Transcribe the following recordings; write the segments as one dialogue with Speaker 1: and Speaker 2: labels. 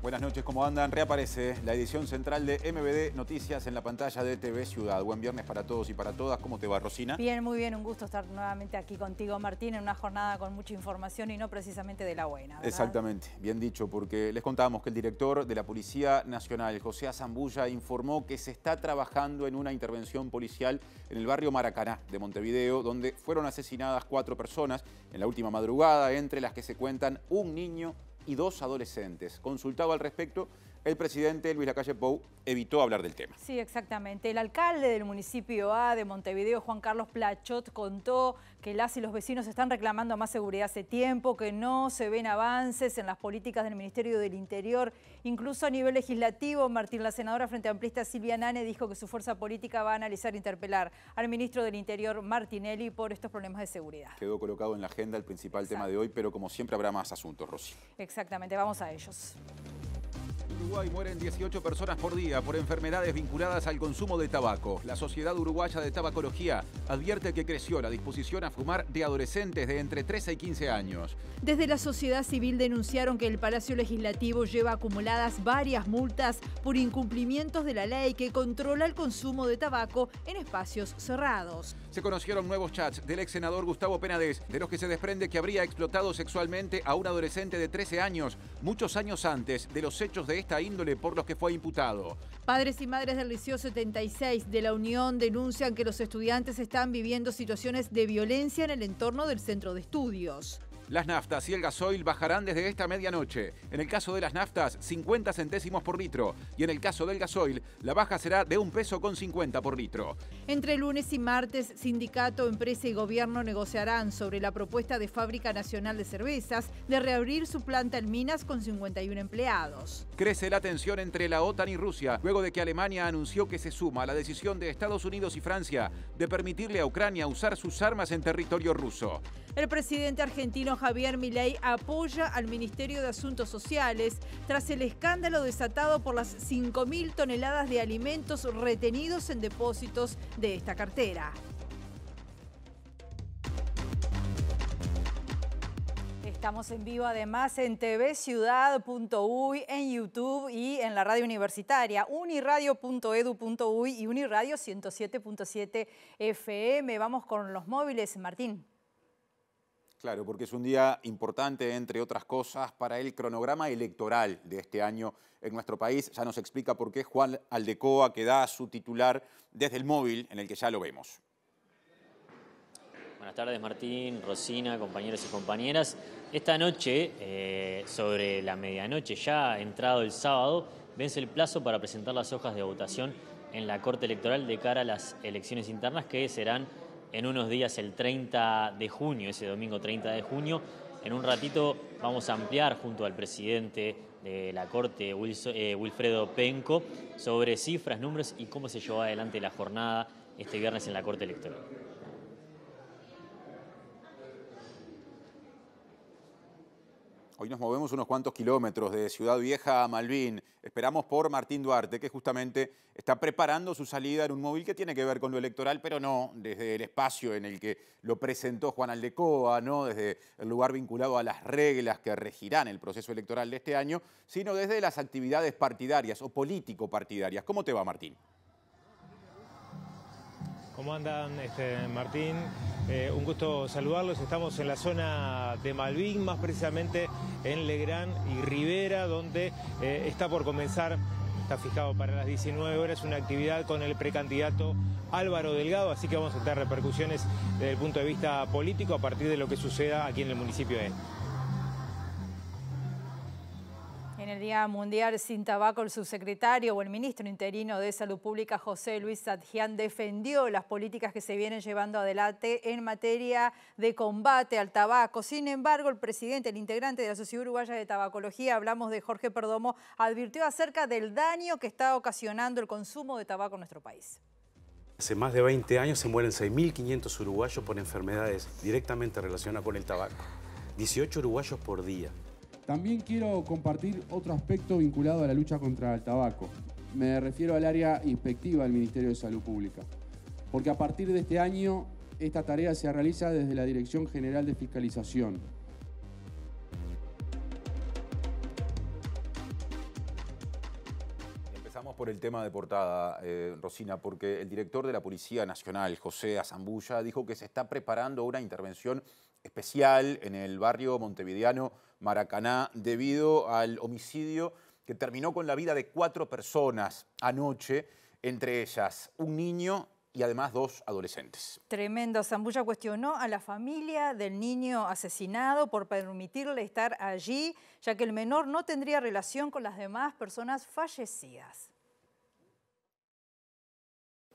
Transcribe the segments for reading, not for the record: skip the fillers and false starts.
Speaker 1: Buenas noches, ¿cómo andan? Reaparece la edición central de MBD Noticias en la pantalla de TV Ciudad. Buen viernes para todos y para todas. ¿Cómo te va, Rosina?
Speaker 2: Bien, muy bien. Un gusto estar nuevamente aquí contigo, Martín, en una jornada con mucha información y no precisamente de la buena, ¿verdad?
Speaker 1: Exactamente, bien dicho, porque les contábamos que el director de la Policía Nacional, José Azambulla, informó que se está trabajando en una intervención policial en el barrio Maracaná de Montevideo, donde fueron asesinadas 4 personas en la última madrugada, entre las que se cuentan un niño y 2 adolescentes. Consultado al respecto, el presidente Luis Lacalle Pou evitó hablar del tema.
Speaker 2: Sí, exactamente. El alcalde del municipio A de Montevideo, Juan Carlos Plachot, contó que las y los vecinos están reclamando más seguridad hace tiempo, que no se ven avances en las políticas del Ministerio del Interior. Incluso a nivel legislativo, Martín, la senadora frente amplista Silvia Nane dijo que su fuerza política va a analizar e interpelar al ministro del Interior, Martinelli, por estos problemas de seguridad.
Speaker 1: Quedó colocado en la agenda el principal tema de hoy, pero como siempre habrá más asuntos, Rosy.
Speaker 2: Exactamente, vamos a ellos.
Speaker 1: En Uruguay mueren 18 personas por día por enfermedades vinculadas al consumo de tabaco. La Sociedad Uruguaya de Tabacología advierte que creció la disposición a fumar de adolescentes de entre 13 y 15 años.
Speaker 2: Desde la sociedad civil denunciaron que el Palacio Legislativo lleva acumuladas varias multas por incumplimientos de la ley que controla el consumo de tabaco en espacios cerrados.
Speaker 1: Se conocieron nuevos chats del ex senador Gustavo Penades, de los que se desprende que habría explotado sexualmente a un adolescente de 13 años, muchos años antes de los hechos de esta índole por los que fue imputado.
Speaker 2: Padres y madres del Liceo 76 de la Unión denuncian que los estudiantes están viviendo situaciones de violencia en el entorno del centro de estudios.
Speaker 1: Las naftas y el gasoil bajarán desde esta medianoche. En el caso de las naftas, 50 centésimos por litro. Y en el caso del gasoil, la baja será de 1,50 pesos por litro.
Speaker 2: Entre lunes y martes, sindicato, empresa y gobierno negociarán sobre la propuesta de Fábrica Nacional de Cervezas de reabrir su planta en Minas con 51 empleados.
Speaker 1: Crece la tensión entre la OTAN y Rusia, luego de que Alemania anunció que se suma a la decisión de Estados Unidos y Francia de permitirle a Ucrania usar sus armas en territorio ruso.
Speaker 2: El presidente argentino Javier Milei apoya al Ministerio de Asuntos Sociales tras el escándalo desatado por las 5.000 toneladas de alimentos retenidos en depósitos de esta cartera. Estamos en vivo además en tvciudad.uy, en YouTube y en la radio universitaria, uniradio.edu.uy y Uniradio 107.7 FM. Vamos con los móviles, Martín.
Speaker 1: Claro, porque es un día importante, entre otras cosas, para el cronograma electoral de este año en nuestro país. Ya nos explica por qué Juan Aldecoa, que da su titular desde el móvil, en el que ya lo vemos.
Speaker 3: Buenas tardes, Martín, Rosina, compañeros y compañeras. Esta noche, sobre la medianoche, ya entrado el sábado, vence el plazo para presentar las hojas de votación en la Corte Electoral de cara a las elecciones internas que serán en unos días, el 30 de junio, ese domingo 30 de junio. En un ratito vamos a ampliar junto al presidente de la Corte, Wilfredo Penco, sobre cifras, números y cómo se llevó adelante la jornada este viernes en la Corte Electoral.
Speaker 1: Hoy nos movemos unos cuantos kilómetros de Ciudad Vieja a Malvin. Esperamos por Martín Duarte, que justamente está preparando su salida en un móvil que tiene que ver con lo electoral, pero no desde el espacio en el que lo presentó Juan Aldecoa, no desde el lugar vinculado a las reglas que regirán el proceso electoral de este año, sino desde las actividades partidarias o político-partidarias. ¿Cómo te va, Martín?
Speaker 4: ¿Cómo andan, Martín? Un gusto saludarlos. Estamos en la zona de Malvin, más precisamente en Legrand y Rivera, donde está por comenzar, está fijado para las 19 horas, una actividad con el precandidato Álvaro Delgado, así que vamos a tener repercusiones desde el punto de vista político a partir de lo que suceda aquí en el municipio de...
Speaker 2: En el Día Mundial Sin Tabaco, el subsecretario o el ministro interino de Salud Pública, José Luis Sadjian, defendió las políticas que se vienen llevando adelante en materia de combate al tabaco. Sin embargo, el presidente, el integrante de la Sociedad Uruguaya de Tabacología, hablamos de Jorge Perdomo, advirtió acerca del daño que está ocasionando el consumo de tabaco en nuestro país.
Speaker 5: Hace más de 20 años se mueren 6.500 uruguayos por enfermedades directamente relacionadas con el tabaco. 18 uruguayos por día.
Speaker 6: También quiero compartir otro aspecto vinculado a la lucha contra el tabaco. Me refiero al área inspectiva del Ministerio de Salud Pública, porque a partir de este año esta tarea se realiza desde la Dirección General de Fiscalización.
Speaker 1: Vamos por el tema de portada, Rosina, porque el director de la Policía Nacional, José Azambulla, dijo que se está preparando una intervención especial en el barrio montevideano Maracaná debido al homicidio que terminó con la vida de 4 personas anoche, entre ellas un niño y además 2 adolescentes.
Speaker 2: Tremendo. Azambulla cuestionó a la familia del niño asesinado por permitirle estar allí, ya que el menor no tendría relación con las demás personas fallecidas.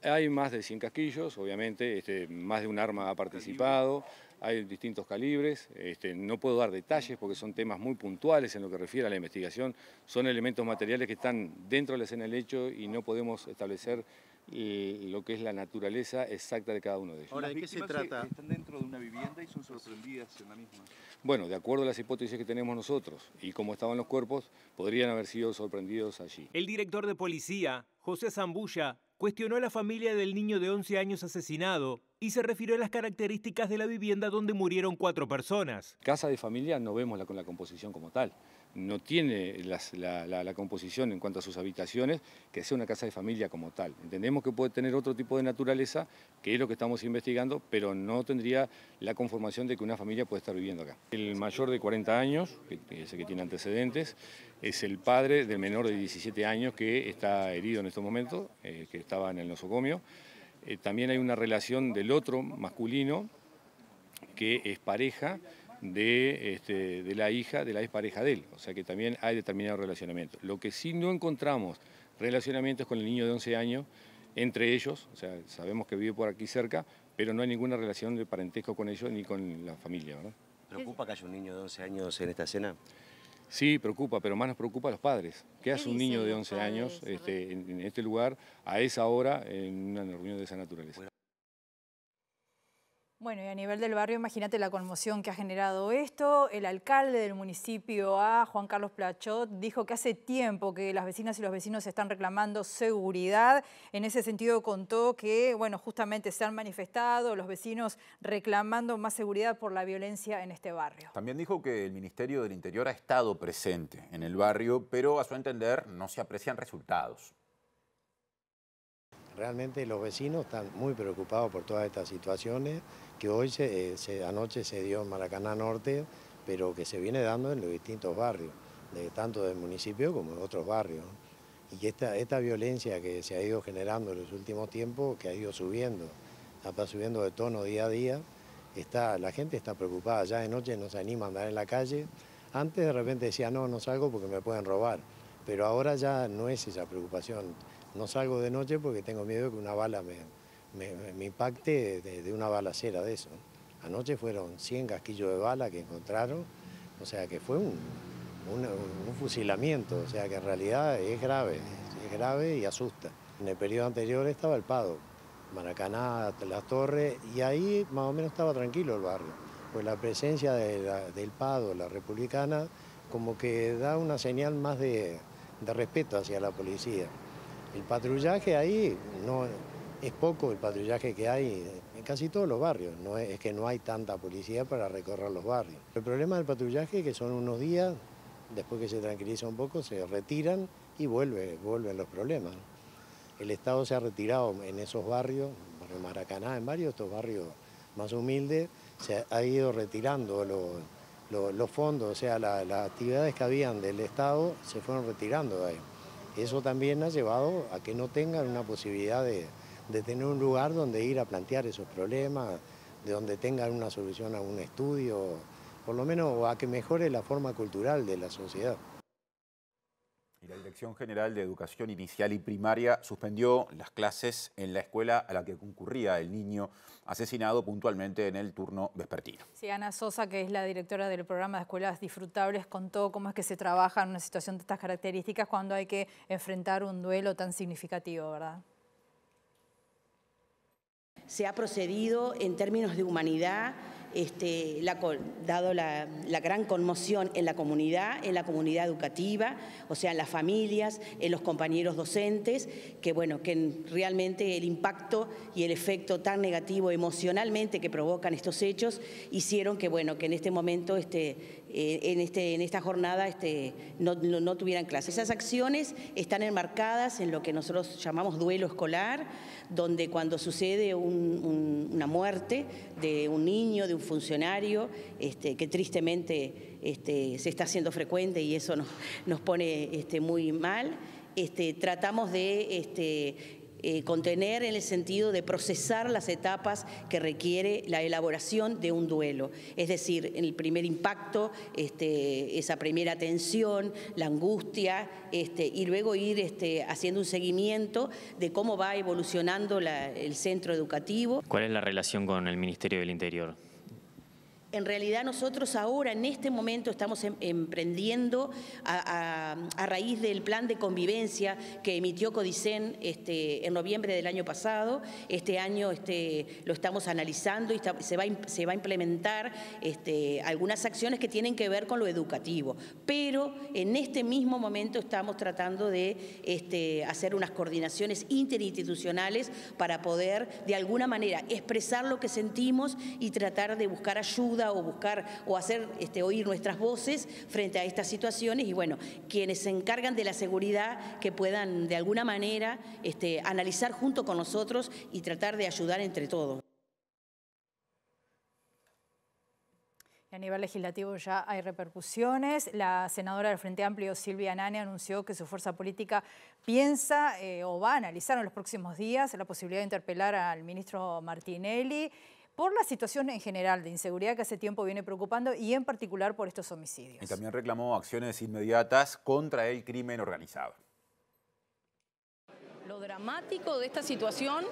Speaker 7: Hay más de 100 casquillos, obviamente, más de un arma ha participado, hay distintos calibres, no puedo dar detalles porque son temas muy puntuales en lo que refiere a la investigación, son elementos materiales que están dentro de la escena del hecho y no podemos establecer lo que es la naturaleza exacta de cada uno de ellos.
Speaker 8: Ahora, ¿de qué se trata? Están dentro de una vivienda y son sorprendidas en la misma.
Speaker 7: Bueno, de acuerdo a las hipótesis que tenemos nosotros y cómo estaban los cuerpos, podrían haber sido sorprendidos allí.
Speaker 4: El director de policía, José Azambulla, cuestionó a la familia del niño de 11 años asesinado y se refirió a las características de la vivienda donde murieron 4 personas.
Speaker 7: Casa de familia no vemos la composición como tal. No tiene la composición en cuanto a sus habitaciones que sea una casa de familia como tal. Entendemos que puede tener otro tipo de naturaleza, que es lo que estamos investigando, pero no tendría la conformación de que una familia puede estar viviendo acá. El mayor de 40 años, que es el que tiene antecedentes, es el padre del menor de 17 años que está herido en estos momentos, que estaba en el nosocomio. También hay una relación del otro masculino que es pareja de la hija de la expareja de él, o sea que también hay determinado relacionamiento. Lo que sí no encontramos relacionamientos con el niño de 11 años, entre ellos, o sea, sabemos que vive por aquí cerca, pero no hay ninguna relación de parentesco con ellos ni con la familia, ¿verdad?
Speaker 9: ¿Preocupa que haya un niño de 11 años en esta escena?
Speaker 7: Sí, preocupa, pero más nos preocupa a los padres. ¿Qué hace un niño de 11 años en este lugar, a esa hora, en una reunión de esa naturaleza?
Speaker 2: Bueno, y a nivel del barrio, imagínate la conmoción que ha generado esto. El alcalde del municipio A, Juan Carlos Plachot, dijo que hace tiempo que las vecinas y los vecinos están reclamando seguridad. En ese sentido contó que, bueno, justamente se han manifestado los vecinos reclamando más seguridad por la violencia en este barrio.
Speaker 1: También dijo que el Ministerio del Interior ha estado presente en el barrio, pero a su entender no se aprecian resultados.
Speaker 10: Realmente los vecinos están muy preocupados por todas estas situaciones que hoy anoche se dio en Maracaná Norte, pero que se viene dando en los distintos barrios, tanto del municipio como de otros barrios. Y esta violencia que se ha ido generando en los últimos tiempos, que ha ido subiendo, está subiendo de tono día a día, la gente está preocupada, ya de noche no se anima a andar en la calle. Antes de repente decía, no salgo porque me pueden robar, pero ahora ya no es esa preocupación. No salgo de noche porque tengo miedo de que una bala me impacte de una balacera de eso. Anoche fueron 100 casquillos de bala que encontraron, o sea que fue un fusilamiento, o sea que en realidad es grave y asusta. En el periodo anterior estaba el Pado, Maracaná, Las Torres, y ahí más o menos estaba tranquilo el barrio, pues la presencia del Pado, la republicana, como que da una señal más de respeto hacia la policía. El patrullaje ahí es poco el patrullaje que hay en casi todos los barrios, es que no hay tanta policía para recorrer los barrios. El problema del patrullaje es que son unos días, después que se tranquiliza un poco, se retiran y vuelven los problemas. El Estado se ha retirado en esos barrios, Barrio Maracaná, en varios de estos barrios más humildes, se ha ido retirando los fondos, o sea, las actividades que habían del Estado se fueron retirando de ahí. Eso también ha llevado a que no tengan una posibilidad de tener un lugar donde ir a plantear esos problemas, de donde tengan una solución a un estudio, por lo menos a que mejore la forma cultural de la sociedad.
Speaker 1: Y la Dirección General de Educación Inicial y Primaria suspendió las clases en la escuela a la que concurría el niño asesinado puntualmente en el turno vespertino.
Speaker 2: Sí, Ana Sosa, que es la directora del programa de Escuelas Disfrutables, contó cómo es que se trabaja en una situación de estas características cuando hay que enfrentar un duelo tan significativo, ¿verdad?
Speaker 11: Se ha procedido en términos de humanidad, dado la gran conmoción en la comunidad educativa, o sea, en las familias, en los compañeros docentes, que realmente el impacto y el efecto tan negativo emocionalmente que provocan estos hechos hicieron que en este momento en esta jornada no tuvieran clases. Esas acciones están enmarcadas en lo que nosotros llamamos duelo escolar, donde cuando sucede una muerte de un niño, de un funcionario, que tristemente se está haciendo frecuente y eso nos pone muy mal, tratamos de contener en el sentido de procesar las etapas que requiere la elaboración de un duelo. Es decir, en el primer impacto, esa primera tensión, la angustia, y luego ir haciendo un seguimiento de cómo va evolucionando el centro educativo.
Speaker 3: ¿Cuál es la relación con el Ministerio del Interior?
Speaker 11: En realidad nosotros ahora, en este momento, estamos emprendiendo a raíz del plan de convivencia que emitió Codicen en noviembre del año pasado. Este año lo estamos analizando y se va a implementar algunas acciones que tienen que ver con lo educativo. Pero en este mismo momento estamos tratando de hacer unas coordinaciones interinstitucionales para poder, de alguna manera, expresar lo que sentimos y tratar de buscar ayuda o buscar o hacer oír nuestras voces frente a estas situaciones y bueno, quienes se encargan de la seguridad que puedan de alguna manera analizar junto con nosotros y tratar de ayudar entre todos.
Speaker 2: Y a nivel legislativo ya hay repercusiones. La senadora del Frente Amplio, Silvia Nane, anunció que su fuerza política piensa o va a analizar en los próximos días la posibilidad de interpelar al ministro Martinelli por la situación en general de inseguridad que hace tiempo viene preocupando y en particular por estos homicidios.
Speaker 1: Y también reclamó acciones inmediatas contra el crimen organizado.
Speaker 12: Lo dramático de esta situación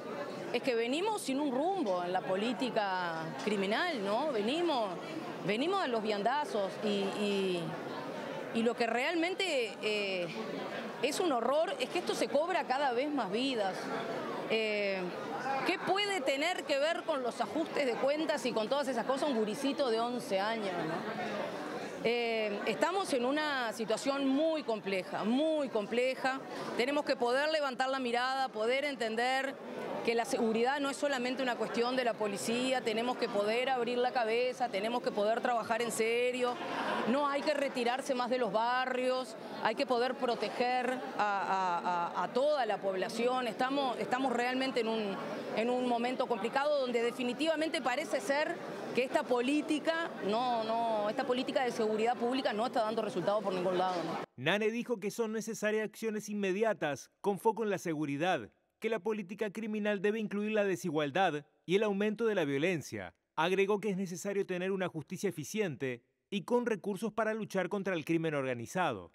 Speaker 12: es que venimos sin un rumbo en la política criminal, ¿no? Venimos de los viandazos y lo que realmente es un horror es que esto se cobra cada vez más vidas. ¿Qué puede tener que ver con los ajustes de cuentas y con todas esas cosas un guricito de 11 años, ¿no? Estamos en una situación muy compleja, muy compleja. Tenemos que poder levantar la mirada, poder entender que la seguridad no es solamente una cuestión de la policía, tenemos que poder abrir la cabeza, tenemos que poder trabajar en serio, no hay que retirarse más de los barrios, hay que poder proteger a toda la población. Estamos realmente en un momento complicado donde definitivamente parece ser que esta política de seguridad pública no está dando resultados por ningún lado, ¿no?
Speaker 4: Nane dijo que son necesarias acciones inmediatas con foco en la seguridad, que la política criminal debe incluir la desigualdad y el aumento de la violencia. Agregó que es necesario tener una justicia eficiente y con recursos para luchar contra el crimen organizado.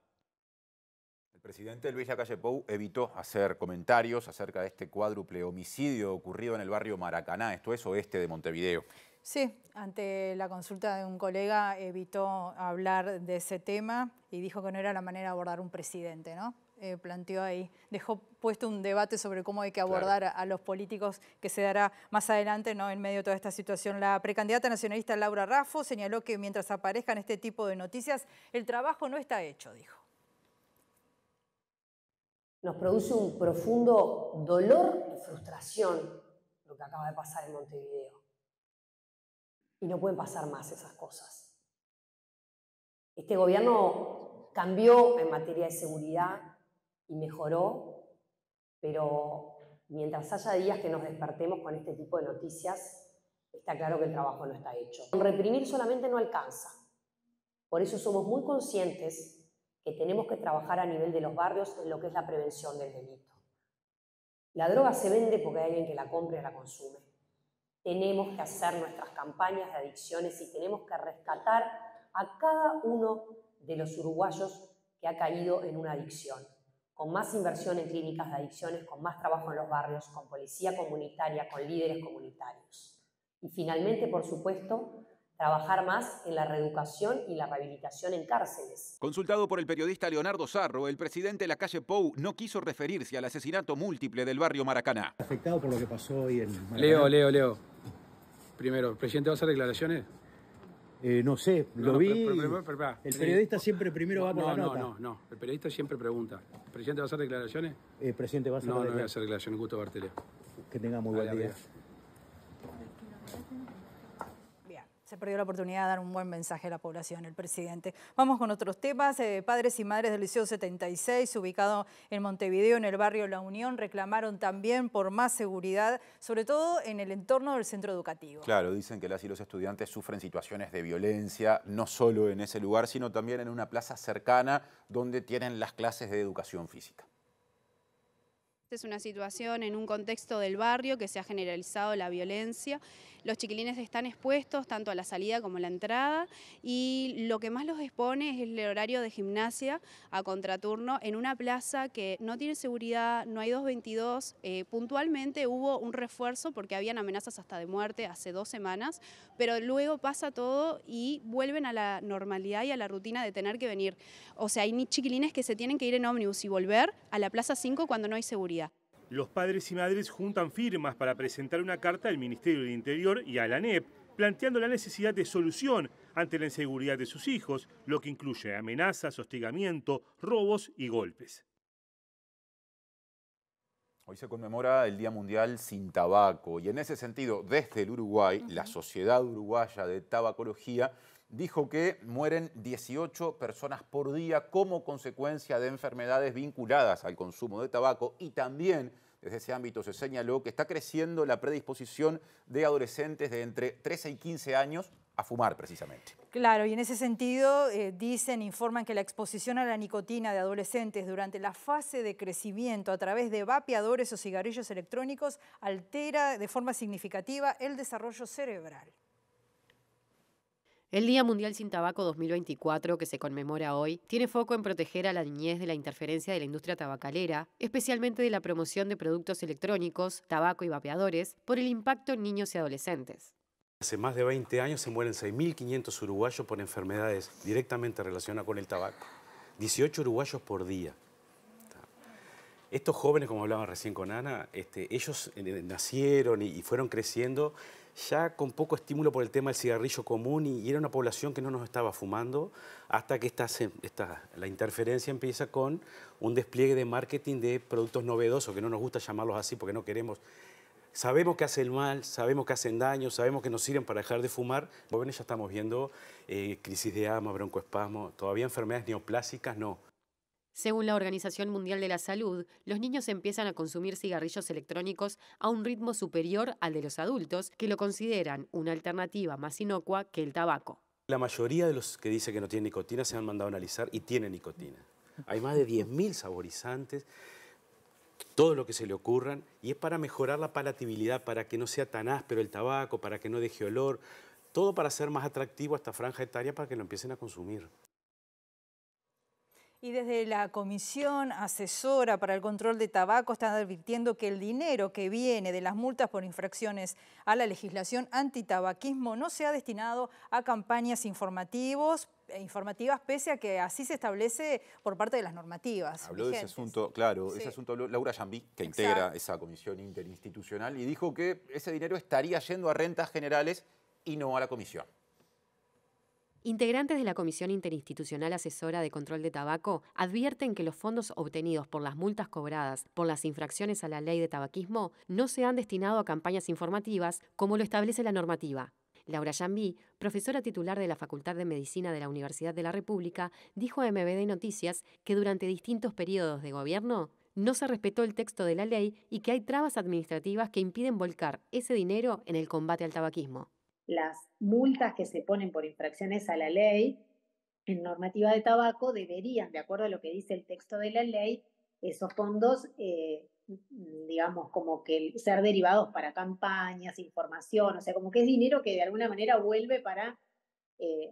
Speaker 1: El presidente Luis Lacalle Pou evitó hacer comentarios acerca de este cuádruple homicidio ocurrido en el barrio Maracaná, esto es oeste de Montevideo.
Speaker 2: Sí, ante la consulta de un colega evitó hablar de ese tema y dijo que no era la manera de abordar un presidente, ¿no? Planteó ahí, dejó puesto un debate sobre cómo hay que abordar a los políticos que se dará más adelante, ¿no? En medio de toda esta situación. La precandidata nacionalista Laura Raffo señaló que mientras aparezcan este tipo de noticias, el trabajo no está hecho, dijo.
Speaker 13: Nos produce un profundo dolor y frustración lo que acaba de pasar en Montevideo. Y no pueden pasar más esas cosas. Este gobierno cambió en materia de seguridad y mejoró, pero mientras haya días que nos despertemos con este tipo de noticias, está claro que el trabajo no está hecho. Reprimir solamente no alcanza. Por eso somos muy conscientes que tenemos que trabajar a nivel de los barrios en lo que es la prevención del delito. La droga se vende porque hay alguien que la compra y la consume. Tenemos que hacer nuestras campañas de adicciones y tenemos que rescatar a cada uno de los uruguayos que ha caído en una adicción. Con más inversión en clínicas de adicciones, con más trabajo en los barrios, con policía comunitaria, con líderes comunitarios. Y finalmente, por supuesto, trabajar más en la reeducación y la rehabilitación en cárceles.
Speaker 1: Consultado por el periodista Leonardo Sarro, el presidente Lacalle Pou no quiso referirse al asesinato múltiple del barrio Maracaná.
Speaker 14: ¿Afectado por lo que pasó hoy en Maracaná?
Speaker 15: Leo. Primero, ¿el presidente va a hacer declaraciones?
Speaker 14: No sé, lo vi.
Speaker 15: Pero,
Speaker 14: el periodista siempre primero va por la nota.
Speaker 15: No. El periodista siempre pregunta. ¿El presidente va a hacer declaraciones?
Speaker 14: El presidente va a hacer
Speaker 15: declaraciones. No voy a hacer declaraciones. Gusto verte, Leo.
Speaker 14: Que tenga muy buen día.
Speaker 2: Se perdió la oportunidad de dar un buen mensaje a la población, el presidente. Vamos con otros temas. Padres y madres del Liceo 76, ubicado en Montevideo, en el barrio La Unión, reclamaron también por más seguridad, sobre todo en el entorno del centro educativo.
Speaker 1: Claro, dicen que las y los estudiantes sufren situaciones de violencia, no solo en ese lugar, sino también en una plaza cercana donde tienen las clases de educación física.
Speaker 16: Es una situación en un contexto del barrio que se ha generalizado la violencia. Los chiquilines están expuestos tanto a la salida como a la entrada y lo que más los expone es el horario de gimnasia a contraturno en una plaza que no tiene seguridad, no hay 222. Puntualmente hubo un refuerzo porque habían amenazas hasta de muerte hace 2 semanas, pero luego pasa todo y vuelven a la normalidad y a la rutina de tener que venir. O sea, hay chiquilines que se tienen que ir en ómnibus y volver a la Plaza 5 cuando no hay seguridad.
Speaker 17: Los padres y madres juntan firmas para presentar una carta al Ministerio del Interior y a la ANEP, planteando la necesidad de solución ante la inseguridad de sus hijos, lo que incluye amenazas, hostigamiento, robos y golpes.
Speaker 1: Hoy se conmemora el Día Mundial sin Tabaco y en ese sentido, desde el Uruguay, la Sociedad Uruguaya de Tabacología dijo que mueren 18 personas por día como consecuencia de enfermedades vinculadas al consumo de tabaco y también desde ese ámbito se señaló que está creciendo la predisposición de adolescentes de entre 13 y 15 años a fumar precisamente.
Speaker 2: Claro, y en ese sentido informan que la exposición a la nicotina de adolescentes durante la fase de crecimiento a través de vapeadores o cigarrillos electrónicos altera de forma significativa el desarrollo cerebral.
Speaker 18: El Día Mundial sin Tabaco 2024, que se conmemora hoy, tiene foco en proteger a la niñez de la interferencia de la industria tabacalera, especialmente de la promoción de productos electrónicos, tabaco y vapeadores, por el impacto en niños y adolescentes.
Speaker 5: Hace más de 20 años se mueren 6.500 uruguayos por enfermedades directamente relacionadas con el tabaco. 18 uruguayos por día. Estos jóvenes, como hablaba recién con Ana, ellos nacieron y fueron creciendo ya con poco estímulo por el tema del cigarrillo común y era una población que no nos estaba fumando hasta que la interferencia empieza con un despliegue de marketing de productos novedosos, que no nos gusta llamarlos así porque no queremos. Sabemos que hacen mal, sabemos que hacen daño, sabemos que nos sirven para dejar de fumar. Jóvenes ya estamos viendo crisis de asma, broncoespasmo, todavía enfermedades neoplásicas no.
Speaker 18: Según la Organización Mundial de la Salud, los niños empiezan a consumir cigarrillos electrónicos a un ritmo superior al de los adultos, que lo consideran una alternativa más inocua que el tabaco.
Speaker 5: La mayoría de los que dicen que no tienen nicotina se han mandado a analizar y tienen nicotina. Hay más de 10.000 saborizantes, todo lo que se le ocurran, y es para mejorar la palatabilidad, para que no sea tan áspero el tabaco, para que no deje olor, todo para hacer más atractivo a esta franja etaria para que lo empiecen a consumir.
Speaker 2: Y desde la Comisión Asesora para el Control de Tabaco están advirtiendo que el dinero que viene de las multas por infracciones a la legislación antitabaquismo no se ha destinado a campañas informativas, pese a que así se establece por parte de las normativas.
Speaker 1: Habló de ese asunto, claro, sí. Ese asunto Laura Yambí, que integra esa comisión interinstitucional, y dijo que ese dinero estaría yendo a rentas generales y no a la comisión.
Speaker 18: Integrantes de la Comisión Interinstitucional Asesora de Control de Tabaco advierten que los fondos obtenidos por las multas cobradas por las infracciones a la ley de tabaquismo no se han destinado a campañas informativas como lo establece la normativa. Laura Yambí, profesora titular de la Facultad de Medicina de la Universidad de la República, dijo a MBD Noticias que durante distintos periodos de gobierno no se respetó el texto de la ley y que hay trabas administrativas que impiden volcar ese dinero en el combate al tabaquismo.
Speaker 19: Las multas que se ponen por infracciones a la ley en normativa de tabaco deberían, de acuerdo a lo que dice el texto de la ley, esos fondos, digamos, como que ser derivados para campañas, información, o sea, como que es dinero que de alguna manera vuelve para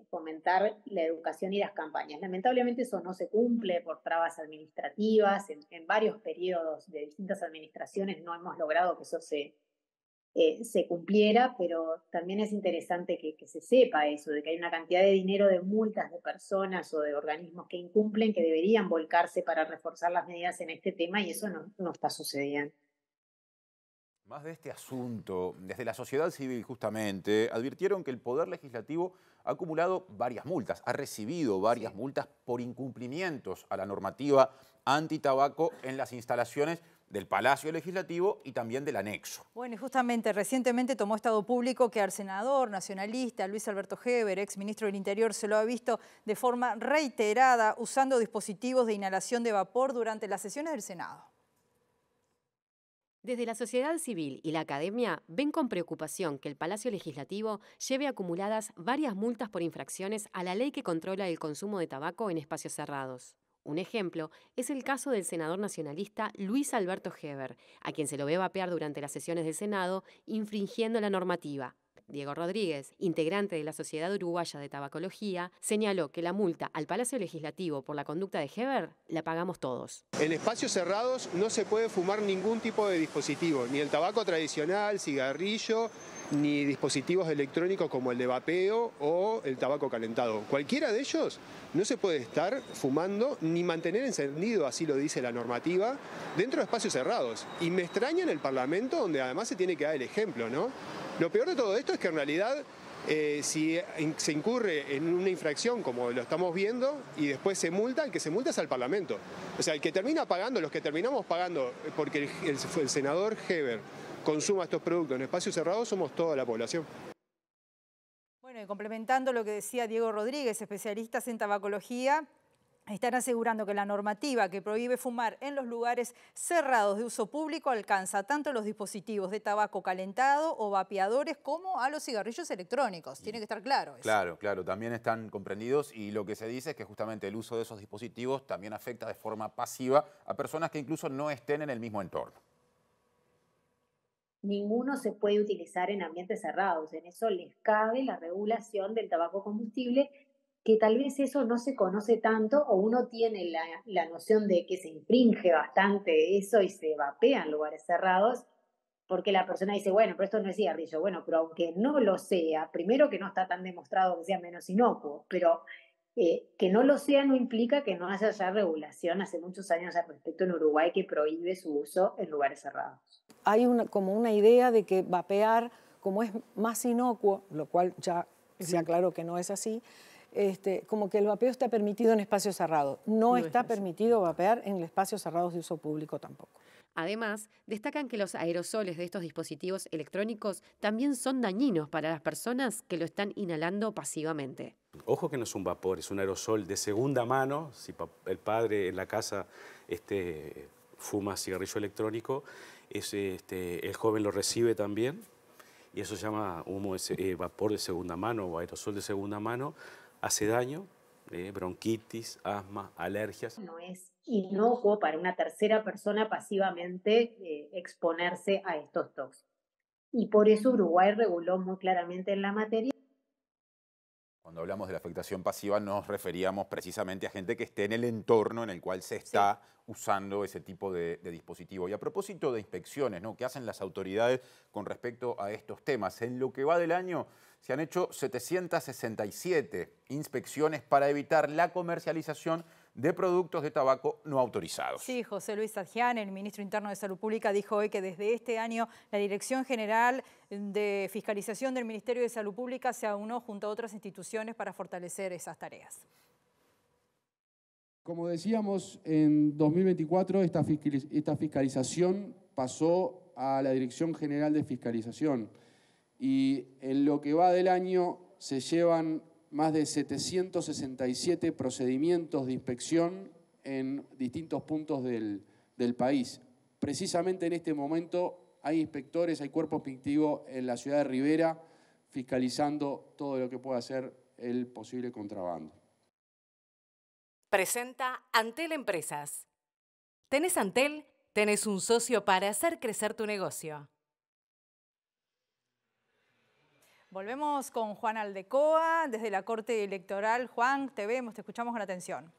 Speaker 19: fomentar la educación y las campañas. Lamentablemente eso no se cumple por trabas administrativas, en varios periodos de distintas administraciones no hemos logrado que eso se cumpliera, pero también es interesante que se sepa eso, de que hay una cantidad de dinero de multas de personas o de organismos que incumplen que deberían volcarse para reforzar las medidas en este tema y eso no está sucediendo.
Speaker 1: Más de este asunto, desde la sociedad civil justamente, advirtieron que el Poder Legislativo ha acumulado varias multas, ha recibido varias multas por incumplimientos a la normativa antitabaco en las instalaciones del Palacio Legislativo y también del anexo.
Speaker 2: Bueno, y justamente recientemente tomó estado público que al senador nacionalista Luis Alberto Heber, ex ministro del Interior, se lo ha visto de forma reiterada usando dispositivos de inhalación de vapor durante las sesiones del Senado.
Speaker 18: Desde la sociedad civil y la academia ven con preocupación que el Palacio Legislativo lleve acumuladas varias multas por infracciones a la ley que controla el consumo de tabaco en espacios cerrados. Un ejemplo es el caso del senador nacionalista Luis Alberto Heber, a quien se lo ve vapear durante las sesiones del Senado, infringiendo la normativa. Diego Rodríguez, integrante de la Sociedad Uruguaya de Tabacología, señaló que la multa al Palacio Legislativo por la conducta de Heber la pagamos todos.
Speaker 20: En espacios cerrados no se puede fumar ningún tipo de dispositivo, ni el tabaco tradicional, cigarrillo, ni dispositivos electrónicos como el de vapeo o el tabaco calentado. Cualquiera de ellos no se puede estar fumando ni mantener encendido, así lo dice la normativa, dentro de espacios cerrados. Y me extraña en el Parlamento, donde además se tiene que dar el ejemplo, ¿no? Lo peor de todo esto es que en realidad si se incurre en una infracción como lo estamos viendo y después se multa, el que se multa es al Parlamento. O sea, el que termina pagando, los que terminamos pagando porque el senador Heber consuma estos productos en espacios cerrados somos toda la población.
Speaker 2: Bueno, y complementando lo que decía Diego Rodríguez, especialistas en tabacología, están asegurando que la normativa que prohíbe fumar en los lugares cerrados de uso público alcanza tanto a los dispositivos de tabaco calentado o vapeadores como a los cigarrillos electrónicos. Tiene que estar claro eso.
Speaker 1: Claro, claro, también están comprendidos y lo que se dice es que justamente el uso de esos dispositivos también afecta de forma pasiva a personas que incluso no estén en el mismo entorno.
Speaker 19: Ninguno se puede utilizar en ambientes cerrados. En eso les cabe la regulación del tabaco combustible, que tal vez eso no se conoce tanto o uno tiene la noción de que se infringe bastante eso y se vapea en lugares cerrados, porque la persona dice, bueno, pero esto no es cigarrillo. Bueno, pero aunque no lo sea, primero que no está tan demostrado que sea menos inocuo, pero que no lo sea no implica que no haya ya regulación hace muchos años al respecto en Uruguay que prohíbe su uso en lugares cerrados.
Speaker 21: Hay como una idea de que vapear, como es más inocuo, lo cual ya se aclaró que no es así, como que el vapeo está permitido en espacios cerrados. No está permitido vapear en espacios cerrados de uso público tampoco.
Speaker 18: Además, destacan que los aerosoles de estos dispositivos electrónicos también son dañinos para las personas que lo están inhalando pasivamente.
Speaker 5: Ojo que no es un vapor, es un aerosol de segunda mano. Si el padre en la casa fuma cigarrillo electrónico, el joven lo recibe también y eso se llama vapor de segunda mano o aerosol de segunda mano. Hace daño, bronquitis, asma, alergias.
Speaker 19: No es inocuo para una tercera persona pasivamente exponerse a estos tóxicos. Y por eso Uruguay reguló muy claramente en la materia.
Speaker 1: Cuando hablamos de la afectación pasiva nos referíamos precisamente a gente que esté en el entorno en el cual se está usando ese tipo de dispositivo. Y a propósito de inspecciones, ¿no?, ¿qué hacen las autoridades con respecto a estos temas? En lo que va del año se han hecho 767 inspecciones para evitar la comercialización de productos de tabaco no autorizados.
Speaker 2: Sí, José Luis Sadjian, el ministro interno de Salud Pública, dijo hoy que desde este año la Dirección General de Fiscalización del Ministerio de Salud Pública se aunó junto a otras instituciones para fortalecer esas tareas.
Speaker 6: Como decíamos, en 2024 esta fiscalización pasó a la Dirección General de Fiscalización y en lo que va del año se llevan más de 767 procedimientos de inspección en distintos puntos del país. Precisamente en este momento hay inspectores, hay cuerpo inspectivo en la ciudad de Rivera fiscalizando todo lo que pueda ser el posible contrabando.
Speaker 22: Presenta Antel Empresas. ¿Tenés Antel? Tenés un socio para hacer crecer tu negocio.
Speaker 2: Volvemos con Juan Aldecoa desde la Corte Electoral. Juan, te vemos, te escuchamos con atención.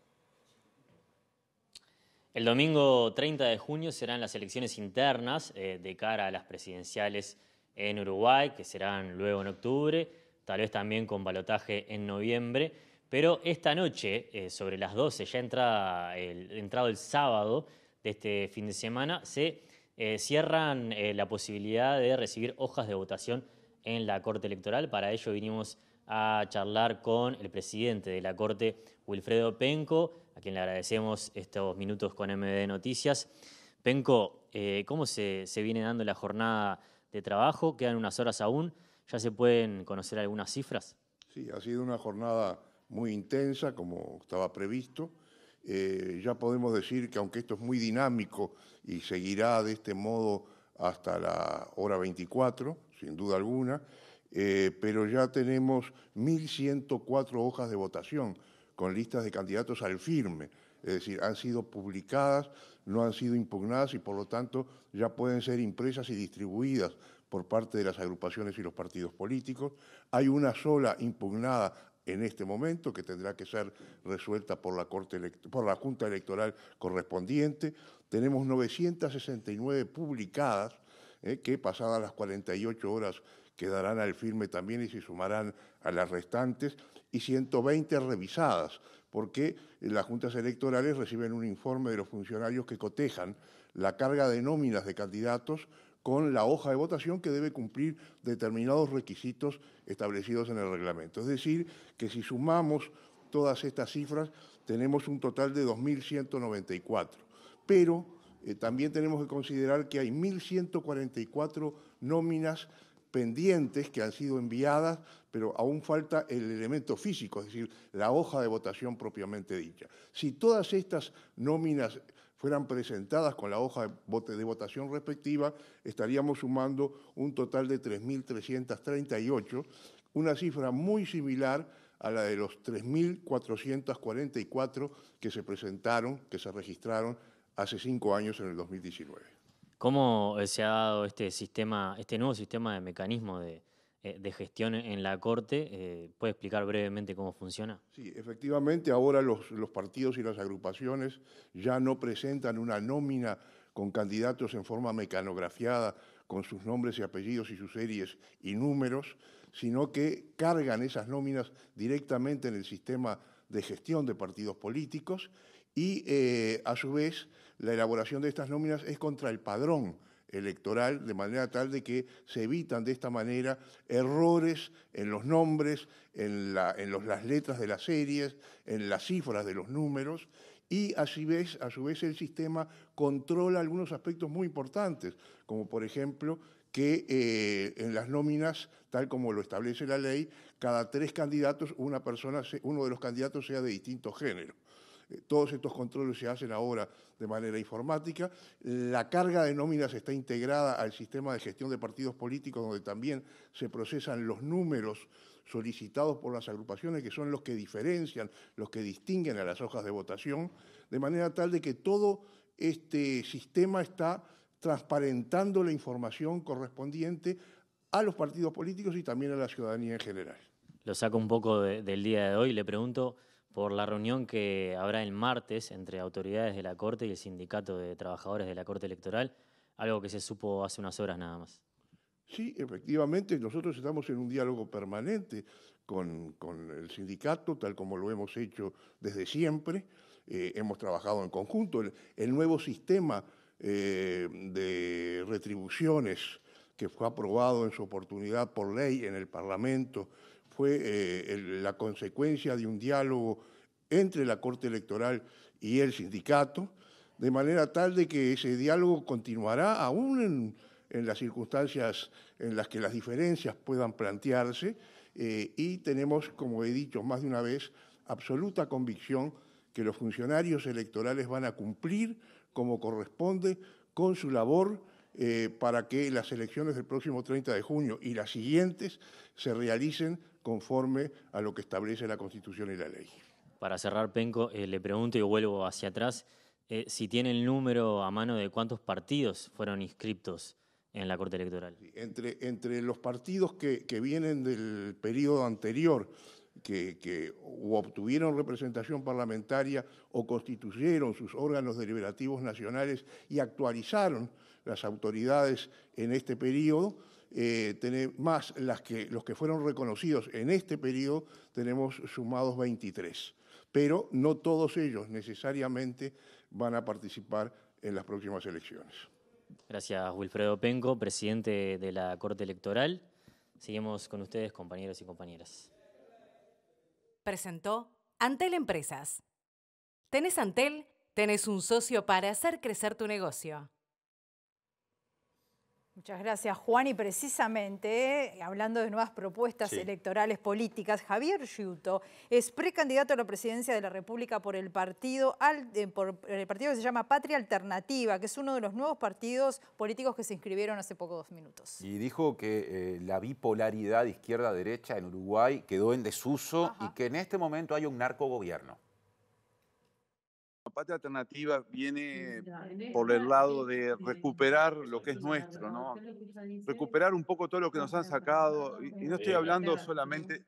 Speaker 3: El domingo 30 de junio serán las elecciones internas de cara a las presidenciales en Uruguay, que serán luego en octubre, tal vez también con balotaje en noviembre. Pero esta noche, sobre las 12, ya entrado el sábado de este fin de semana, se cierran la posibilidad de recibir hojas de votación en la Corte Electoral. Para ello vinimos a charlar con el presidente de la Corte, Wilfredo Penco, a quien le agradecemos estos minutos con MD Noticias. Penco, ¿cómo se viene dando la jornada de trabajo? Quedan unas horas aún. ¿Ya se pueden conocer algunas cifras?
Speaker 8: Sí, ha sido una jornada muy intensa, como estaba previsto. Ya podemos decir que aunque esto es muy dinámico y seguirá de este modo hasta la hora 24, sin duda alguna, pero ya tenemos 1.104 hojas de votación con listas de candidatos al firme. Es decir, han sido publicadas, no han sido impugnadas y por lo tanto ya pueden ser impresas y distribuidas por parte de las agrupaciones y los partidos políticos. Hay una sola impugnada en este momento que tendrá que ser resuelta por la Junta Electoral correspondiente. Tenemos 969 publicadas que pasadas las 48 horas quedarán al firme también y se sumarán a las restantes, y 120 revisadas, porque las juntas electorales reciben un informe de los funcionarios que cotejan la carga de nóminas de candidatos con la hoja de votación que debe cumplir determinados requisitos establecidos en el reglamento. Es decir, que si sumamos todas estas cifras, tenemos un total de 2.194. Pero también tenemos que considerar que hay 1.144 nóminas pendientes que han sido enviadas, pero aún falta el elemento físico, es decir, la hoja de votación propiamente dicha. Si todas estas nóminas fueran presentadas con la hoja de votación respectiva, estaríamos sumando un total de 3.338, una cifra muy similar a la de los 3.444 que se presentaron, que se registraron hace 5 años en el 2019.
Speaker 3: ¿Cómo se ha dado este nuevo sistema de mecanismo de gestión en la Corte? ¿Puede explicar brevemente cómo funciona?
Speaker 8: Sí, efectivamente, ahora los partidos y las agrupaciones ya no presentan una nómina con candidatos en forma mecanografiada, con sus nombres y apellidos y sus series y números, sino que cargan esas nóminas directamente en el sistema de gestión de partidos políticos y, a su vez, la elaboración de estas nóminas es contra el padrón electoral, de manera tal de que se evitan de esta manera errores en los nombres, en las letras de las series, en las cifras de los números, y a su vez el sistema controla algunos aspectos muy importantes, como por ejemplo que en las nóminas, tal como lo establece la ley, cada 3 candidatos uno de los candidatos sea de distinto género. Todos estos controles se hacen ahora de manera informática. La carga de nóminas está integrada al sistema de gestión de partidos políticos, donde también se procesan los números solicitados por las agrupaciones, que son los que diferencian, los que distinguen a las hojas de votación, de manera tal de que todo este sistema está transparentando la información correspondiente a los partidos políticos y también a la ciudadanía en general.
Speaker 3: Lo saco un poco del día de hoy. Le pregunto por la reunión que habrá el martes entre autoridades de la Corte y el Sindicato de Trabajadores de la Corte Electoral, algo que se supo hace unas horas nada más.
Speaker 8: Sí, efectivamente, nosotros estamos en un diálogo permanente con el sindicato, tal como lo hemos hecho desde siempre. Hemos trabajado en conjunto. El nuevo sistema de retribuciones que fue aprobado en su oportunidad por ley en el Parlamento fue la consecuencia de un diálogo entre la Corte Electoral y el sindicato, de manera tal de que ese diálogo continuará aún en las circunstancias en las que las diferencias puedan plantearse, y tenemos, como he dicho más de una vez, absoluta convicción que los funcionarios electorales van a cumplir como corresponde con su labor para que las elecciones del próximo 30 de junio y las siguientes se realicen conforme a lo que establece la Constitución y la ley.
Speaker 3: Para cerrar, Penco, le pregunto y vuelvo hacia atrás, si tiene el número a mano de cuántos partidos fueron inscriptos en la Corte Electoral.
Speaker 8: Entre los partidos que vienen del periodo anterior, que obtuvieron representación parlamentaria o constituyeron sus órganos deliberativos nacionales y actualizaron las autoridades en este periodo, más los que fueron reconocidos en este periodo, tenemos sumados 23. Pero no todos ellos necesariamente van a participar en las próximas elecciones.
Speaker 3: Gracias, Wilfredo Penco, presidente de la Corte Electoral. Seguimos con ustedes, compañeros y compañeras.
Speaker 22: Presentó Antel Empresas. ¿Tenés Antel? Tenés un socio para hacer crecer tu negocio.
Speaker 2: Muchas gracias, Juan. Y precisamente, hablando de nuevas propuestas electorales políticas, Javier Sciutto es precandidato a la presidencia de la República por el partido que se llama Patria Alternativa, que es uno de los nuevos partidos políticos que se inscribieron hace pocos minutos.
Speaker 1: Y dijo que la bipolaridad izquierda-derecha en Uruguay quedó en desuso y que en este momento hay un narcogobierno.
Speaker 7: La Patria Alternativa viene por el lado de recuperar lo que es nuestro, ¿no? Recuperar un poco todo lo que nos han sacado, y no estoy hablando solamente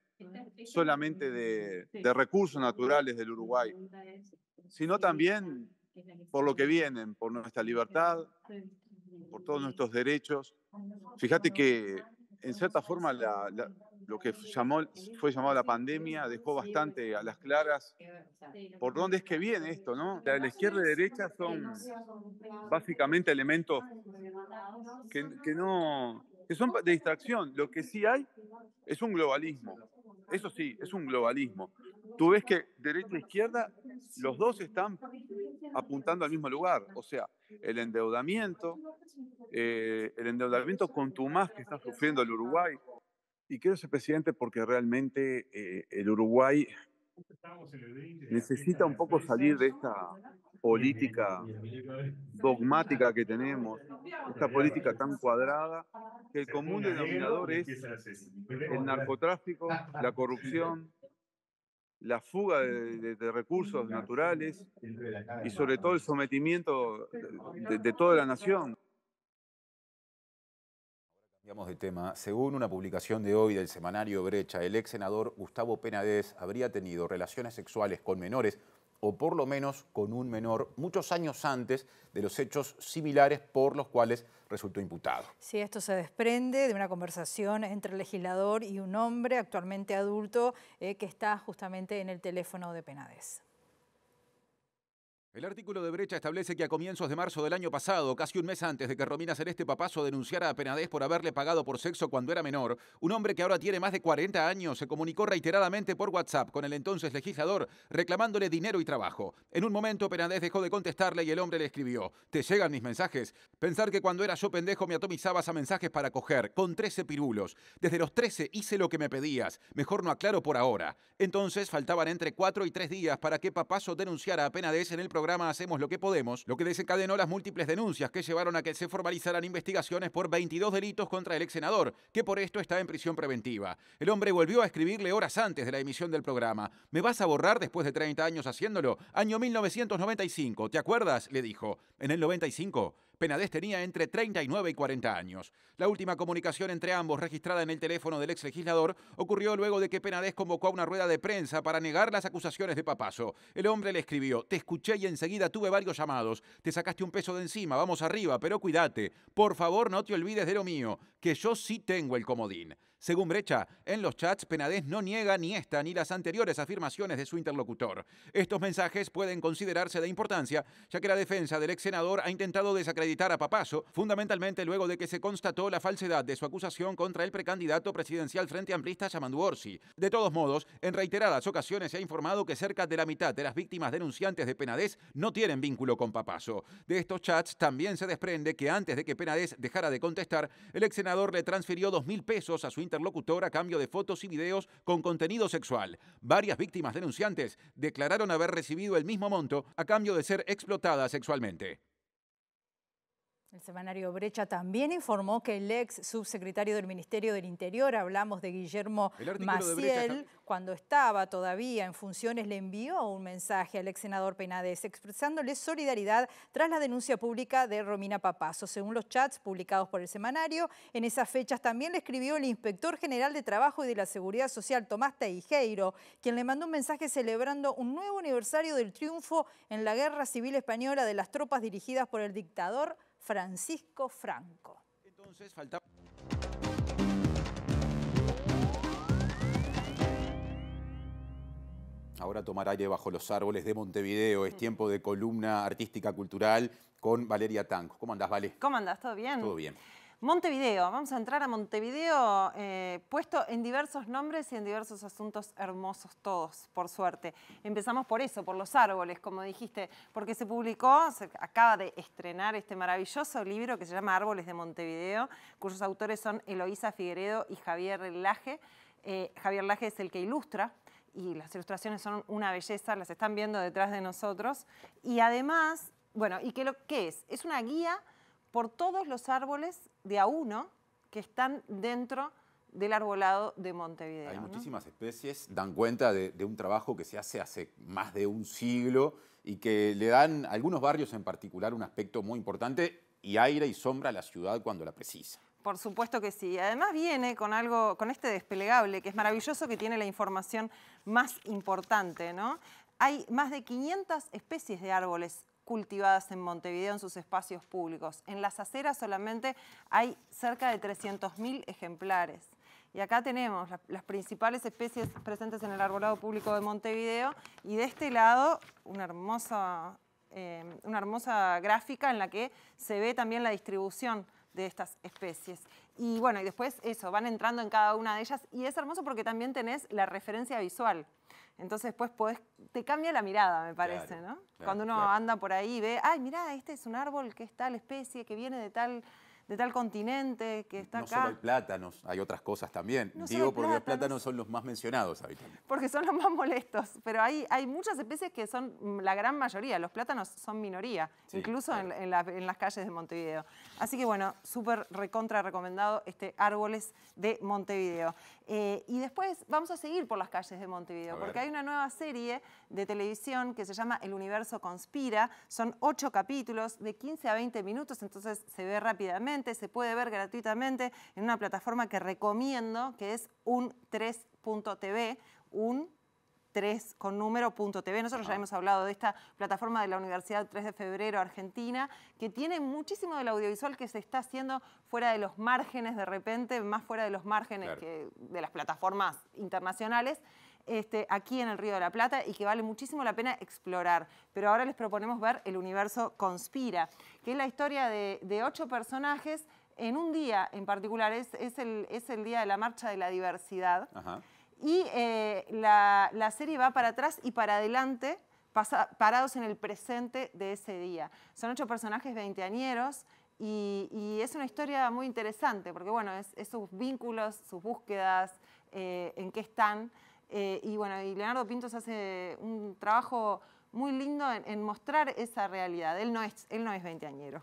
Speaker 7: de recursos naturales del Uruguay, sino también por lo que vienen, por nuestra libertad, por todos nuestros derechos. Fíjate que, en cierta forma, lo que fue llamado la pandemia dejó bastante a las claras por dónde es que viene esto, ¿no? La izquierda y la derecha son básicamente elementos que son de distracción. Lo que sí hay es un globalismo. Eso sí, es un globalismo. Tú ves que derecha e izquierda, los dos están apuntando al mismo lugar. O sea, el endeudamiento contumaz que está sufriendo el Uruguay. Y quiero ser presidente porque realmente el Uruguay necesita un poco salir de esta política dogmática que tenemos, esta política tan cuadrada, que el común denominador es el narcotráfico, la corrupción, la fuga de recursos naturales y sobre todo el sometimiento de toda la nación.
Speaker 1: Cambiamos de tema. Según una publicación de hoy del semanario Brecha, el ex senador Gustavo Penades habría tenido relaciones sexuales con menores, o por lo menos con un menor, muchos años antes de los hechos similares por los cuales resultó imputado.
Speaker 2: Sí, esto se desprende de una conversación entre el legislador y un hombre actualmente adulto que está justamente en el teléfono de Penades.
Speaker 1: El artículo de Brecha establece que a comienzos de marzo del año pasado, casi un mes antes de que Romina Celeste Papazo denunciara a Penades por haberle pagado por sexo cuando era menor, un hombre que ahora tiene más de 40 años se comunicó reiteradamente por WhatsApp con el entonces legislador reclamándole dinero y trabajo. En un momento Penades dejó de contestarle y el hombre le escribió: ¿te llegan mis mensajes? Pensar que cuando era yo pendejo me atomizabas a mensajes para coger, con 13 pirulos. Desde los 13 hice lo que me pedías, mejor no aclaro por ahora. Entonces faltaban entre 4 y 3 días para que Papazo denunciara a Penades en el programa Hacemos lo que podemos, lo que desencadenó las múltiples denuncias que llevaron a que se formalizaran investigaciones por 22 delitos contra el ex senador, que por esto está en prisión preventiva. El hombre volvió a escribirle horas antes de la emisión del programa: ¿me vas a borrar después de 30 años haciéndolo? Año 1995, ¿te acuerdas?, le dijo. En el 95, Penades tenía entre 39 y 40 años. La última comunicación entre ambos, registrada en el teléfono del ex legislador, ocurrió luego de que Penades convocó a una rueda de prensa para negar las acusaciones de Papazo. El hombre le escribió: te escuché y enseguida tuve varios llamados. Te sacaste un peso de encima, vamos arriba, pero cuídate. Por favor, no te olvides de lo mío, que yo sí tengo el comodín. Según Brecha, en los chats Penades no niega ni esta ni las anteriores afirmaciones de su interlocutor. Estos mensajes pueden considerarse de importancia, ya que la defensa del ex senador ha intentado desacreditar a Papazo, fundamentalmente luego de que se constató la falsedad de su acusación contra el precandidato presidencial Frente Amplista Yamandu Orsi. De todos modos, en reiteradas ocasiones se ha informado que cerca de la mitad de las víctimas denunciantes de Penades no tienen vínculo con Papazo. De estos chats también se desprende que antes de que Penades dejara de contestar, el ex senador le transfirió 2.000 pesos a su interlocutor a cambio de fotos y videos con contenido sexual. Varias víctimas denunciantes declararon haber recibido el mismo monto a cambio de ser explotadas sexualmente.
Speaker 2: El semanario Brecha también informó que el ex subsecretario del Ministerio del Interior, hablamos de Guillermo Maciel, cuando estaba todavía en funciones, le envió un mensaje al ex senador Penades expresándole solidaridad tras la denuncia pública de Romina Papazo. Según los chats publicados por el semanario, en esas fechas también le escribió el inspector general de Trabajo y de la Seguridad Social, Tomás Teijeiro, quien le mandó un mensaje celebrando un nuevo aniversario del triunfo en la Guerra Civil Española de las tropas dirigidas por el dictador Francisco Franco.
Speaker 1: Entonces faltaba... Ahora tomar aire bajo los árboles de Montevideo. Es tiempo de columna artística cultural con Valeria Tanco. ¿Cómo andás, Vale?
Speaker 9: ¿Cómo andás? ¿Todo bien?
Speaker 1: Todo bien.
Speaker 21: Montevideo, vamos a entrar a Montevideo puesto en diversos nombres y en diversos asuntos hermosos todos, por suerte. Empezamos por eso, por los árboles, como dijiste, porque se acaba de estrenar este maravilloso libro que se llama Árboles de Montevideo, cuyos autores son Eloísa Figueredo y Javier Laje. Javier Laje es el que ilustra, y las ilustraciones son una belleza, las están viendo detrás de nosotros. Y además, bueno, ¿y qué es? Es una guía por todos los árboles de a uno que están dentro del arbolado de Montevideo.
Speaker 1: Hay muchísimas especies, dan cuenta de un trabajo que se hace más de un siglo y que le dan a algunos barrios en particular un aspecto muy importante y aire y sombra a la ciudad cuando la precisa.
Speaker 21: Por supuesto que sí. Además viene con este desplegable que es maravilloso, que tiene la información más importante, ¿no? Hay más de 500 especies de árboles cultivadas en Montevideo en sus espacios públicos. En las aceras solamente hay cerca de 300.000 ejemplares. Y acá tenemos las principales especies presentes en el arbolado público de Montevideo y de este lado una hermosa gráfica en la que se ve también la distribución de estas especies. Y bueno, y después eso, van entrando en cada una de ellas y es hermoso porque también tenés la referencia visual. Entonces después te cambia la mirada, me parece, ¿no? Cuando uno anda por ahí y ve, ay, mirá, este es un árbol que es tal especie, que viene de tal continente, que está acá.
Speaker 1: No solo hay plátanos, hay otras cosas también. Digo porque los plátanos son los más mencionados habitualmente.
Speaker 21: Porque son los más molestos, pero hay muchas especies que son la gran mayoría. Los plátanos son minoría, sí, incluso claro, en las calles de Montevideo. Así que bueno, súper recontra recomendado Árboles de Montevideo. Y después vamos a seguir por las calles de Montevideo, porque hay una nueva serie de televisión que se llama El Universo Conspira. Son 8 capítulos de 15 a 20 minutos, entonces se ve rápidamente, se puede ver gratuitamente en una plataforma que recomiendo, que es un3.tv, un3 con número.tv. Nosotros ya hemos hablado de esta plataforma de la Universidad 3 de Febrero Argentina, que tiene muchísimo del audiovisual que se está haciendo fuera de los márgenes de repente, más fuera de los márgenes claro, que de las plataformas internacionales, aquí en el Río de la Plata y que vale muchísimo la pena explorar. Pero ahora les proponemos ver El Universo Conspira, que es la historia de 8 personajes en un día en particular. Es el día de la Marcha de la Diversidad. Ajá. Y la serie va para atrás y para adelante, parados en el presente de ese día. Son 8 personajes veinteañeros y es una historia muy interesante porque, bueno, es sus vínculos, sus búsquedas, en qué están. Y bueno, y Leonardo Pintos hace un trabajo muy lindo en mostrar esa realidad. Él no es veinteañero.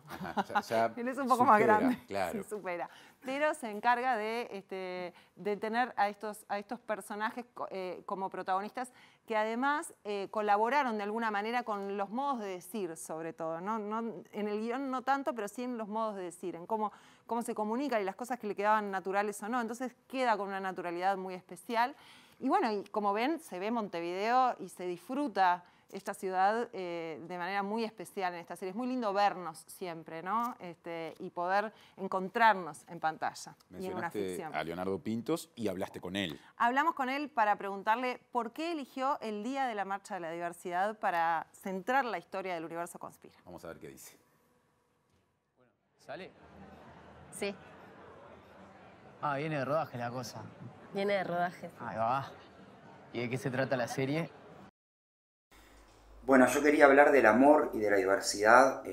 Speaker 21: Él es un poco más grande. Claro. Se supera. Pero se encarga de tener a estos personajes como protagonistas que además colaboraron de alguna manera con los modos de decir, sobre todo. No, en el guión no tanto, pero sí en los modos de decir, en cómo se comunica y las cosas que le quedaban naturales o no. Entonces queda con una naturalidad muy especial. Y bueno, y como ven, se ve Montevideo y se disfruta esta ciudad de manera muy especial en esta serie. Es muy lindo vernos siempre, ¿no? Y poder encontrarnos en pantalla y en una ficción.
Speaker 1: A Leonardo Pintos y hablaste con él.
Speaker 21: Hablamos con él para preguntarle por qué eligió el Día de la Marcha de la Diversidad para centrar la historia del Universo Conspira.
Speaker 1: Vamos a ver qué dice.
Speaker 9: Bueno, ¿sale?
Speaker 10: Sí.
Speaker 9: Ah, viene de rodaje la cosa.
Speaker 10: Viene de rodaje.
Speaker 9: Ahí va. ¿Y de qué se trata la serie?
Speaker 23: Bueno, yo quería hablar del amor y de la diversidad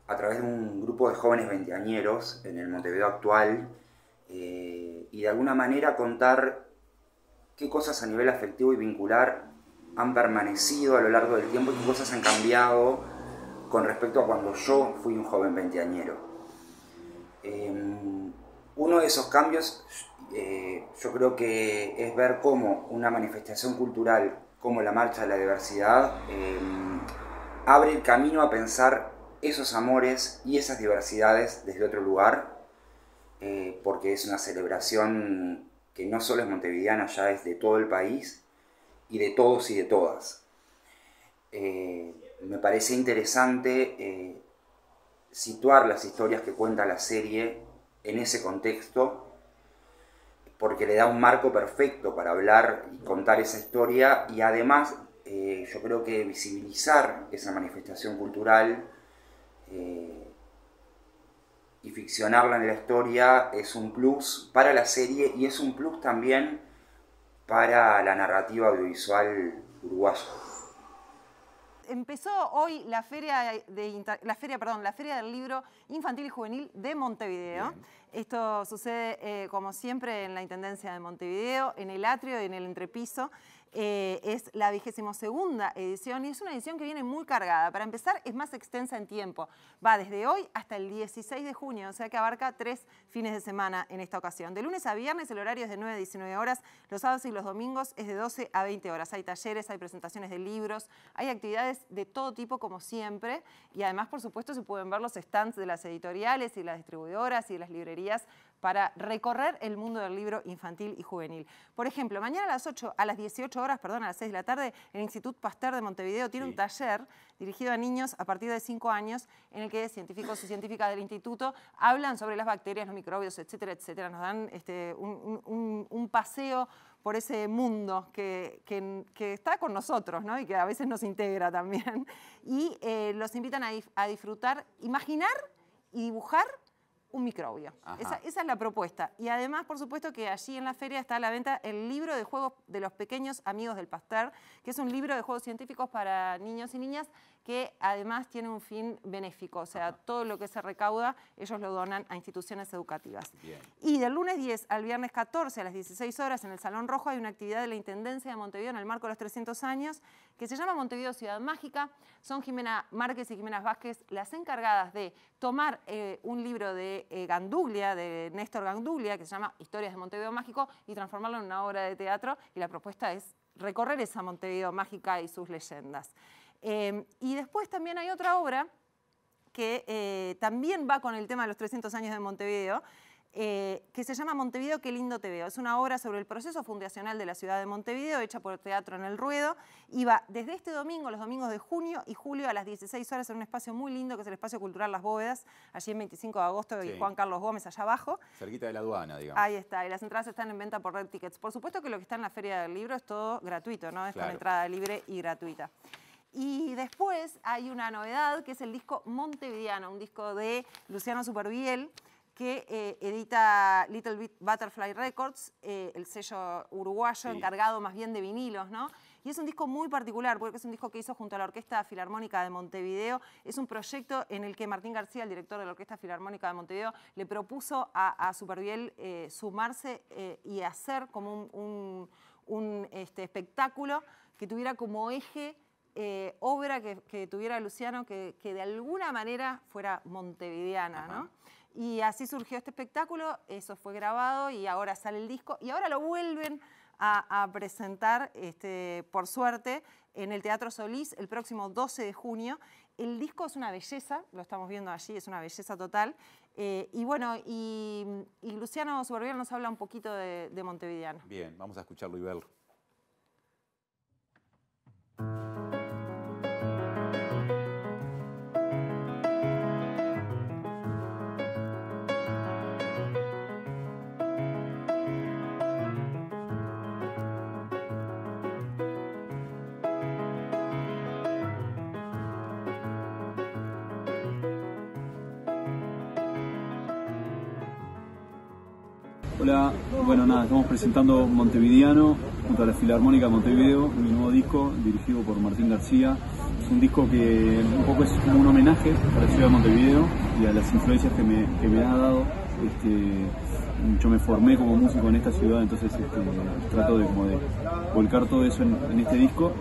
Speaker 23: a través de un grupo de jóvenes veinteañeros en el Montevideo actual y de alguna manera contar qué cosas a nivel afectivo y vincular han permanecido a lo largo del tiempo y qué cosas han cambiado con respecto a cuando yo fui un joven veinteañero. Uno de esos cambios yo creo que es ver cómo una manifestación cultural como la Marcha de la Diversidad abre el camino a pensar esos amores y esas diversidades desde otro lugar, porque es una celebración que no solo es montevideana, ya es de todo el país y de todos y de todas. Me parece interesante situar las historias que cuenta la serie en ese contexto, porque le da un marco perfecto para hablar y contar esa historia y además yo creo que visibilizar esa manifestación cultural y ficcionarla en la historia es un plus para la serie y es un plus también para la narrativa audiovisual uruguaya.
Speaker 4: Empezó hoy la feria del libro infantil y juvenil de Montevideo. Bien. Esto sucede, como siempre, en la Intendencia de Montevideo, en el atrio y en el entrepiso. Es la 22ª edición y es una edición que viene muy cargada. Para empezar, es más extensa en tiempo. Va desde hoy hasta el 16 de junio, o sea que abarca 3 fines de semana en esta ocasión. De lunes a viernes el horario es de 9 a 19 horas, los sábados y los domingos es de 12 a 20 horas. Hay talleres, hay presentaciones de libros, hay actividades de todo tipo como siempre y además, por supuesto, se pueden ver los stands de las editoriales y las distribuidoras y las librerías para recorrer el mundo del libro infantil y juvenil. Por ejemplo, mañana a las 18 horas, a las 6 de la tarde, el Institut Pasteur de Montevideo tiene un taller dirigido a niños a partir de 5 años en el que científicos y científicas del instituto hablan sobre las bacterias, los microbios, etcétera, etcétera. Nos dan un paseo por ese mundo que está con nosotros, ¿no? Y que a veces nos integra también. Y los invitan a disfrutar, imaginar y dibujar un microbio. Esa es la propuesta. Y además, por supuesto, que allí en la feria está a la venta el libro de juegos de los pequeños amigos del Pasteur, que es un libro de juegos científicos para niños y niñas que además tiene un fin benéfico. O sea, todo lo que se recauda, ellos lo donan a instituciones educativas. Bien. Y del lunes 10 al viernes 14 a las 16 horas en el Salón Rojo hay una actividad de la Intendencia de Montevideo en el marco de los 300 años que se llama Montevideo Ciudad Mágica. Son Jimena Márquez y Jimena Vázquez las encargadas de tomar un libro de Ganduglia, de Néstor Ganduglia, que se llama Historias de Montevideo Mágico, y transformarlo en una obra de teatro. Y la propuesta es recorrer esa Montevideo Mágica y sus leyendas. Y después también hay otra obra que también va con el tema de los 300 años de Montevideo, que se llama Montevideo, qué lindo te veo. Es una obra sobre el proceso fundacional de la ciudad de Montevideo, hecha por Teatro en el Ruedo, y va desde este domingo, los domingos de junio y julio a las 16 horas en un espacio muy lindo que es el Espacio Cultural Las Bóvedas, allí en 25 de agosto y Juan Carlos Gómez, allá abajo.
Speaker 1: Cerquita de la aduana, digamos.
Speaker 4: Ahí está, y las entradas están en venta por Red Tickets. Por supuesto que lo que está en la Feria del Libro es todo gratuito, ¿no? Es con entrada libre y gratuita. Y después hay una novedad que es el disco Montevideano, un disco de Luciano Superviel, que edita Little Bit Butterfly Records, el sello uruguayo encargado más bien de vinilos, ¿no? Y es un disco muy particular porque es un disco que hizo junto a la Orquesta Filarmónica de Montevideo. Es un proyecto en el que Martín García, el director de la Orquesta Filarmónica de Montevideo, le propuso a Superviel sumarse y hacer como un espectáculo que tuviera como eje obra que tuviera Luciano que de alguna manera fuera montevideana, ¿no? Y así surgió este espectáculo, eso fue grabado y ahora sale el disco y ahora lo vuelven a presentar, por suerte, en el Teatro Solís el próximo 12 de junio. El disco es una belleza, lo estamos viendo allí, es una belleza total. Y bueno, y Luciano Superviel nos habla un poquito de Montevideano.
Speaker 1: Bien, vamos a escucharlo y verlo.
Speaker 11: Hola, bueno nada, estamos presentando Montevideano junto a la Filarmónica de Montevideo, mi nuevo disco dirigido por Martín García. Es un disco que un poco es como un homenaje a la ciudad de Montevideo y a las influencias que me ha dado. Yo me formé como músico en esta ciudad, entonces trato de volcar todo eso en este disco.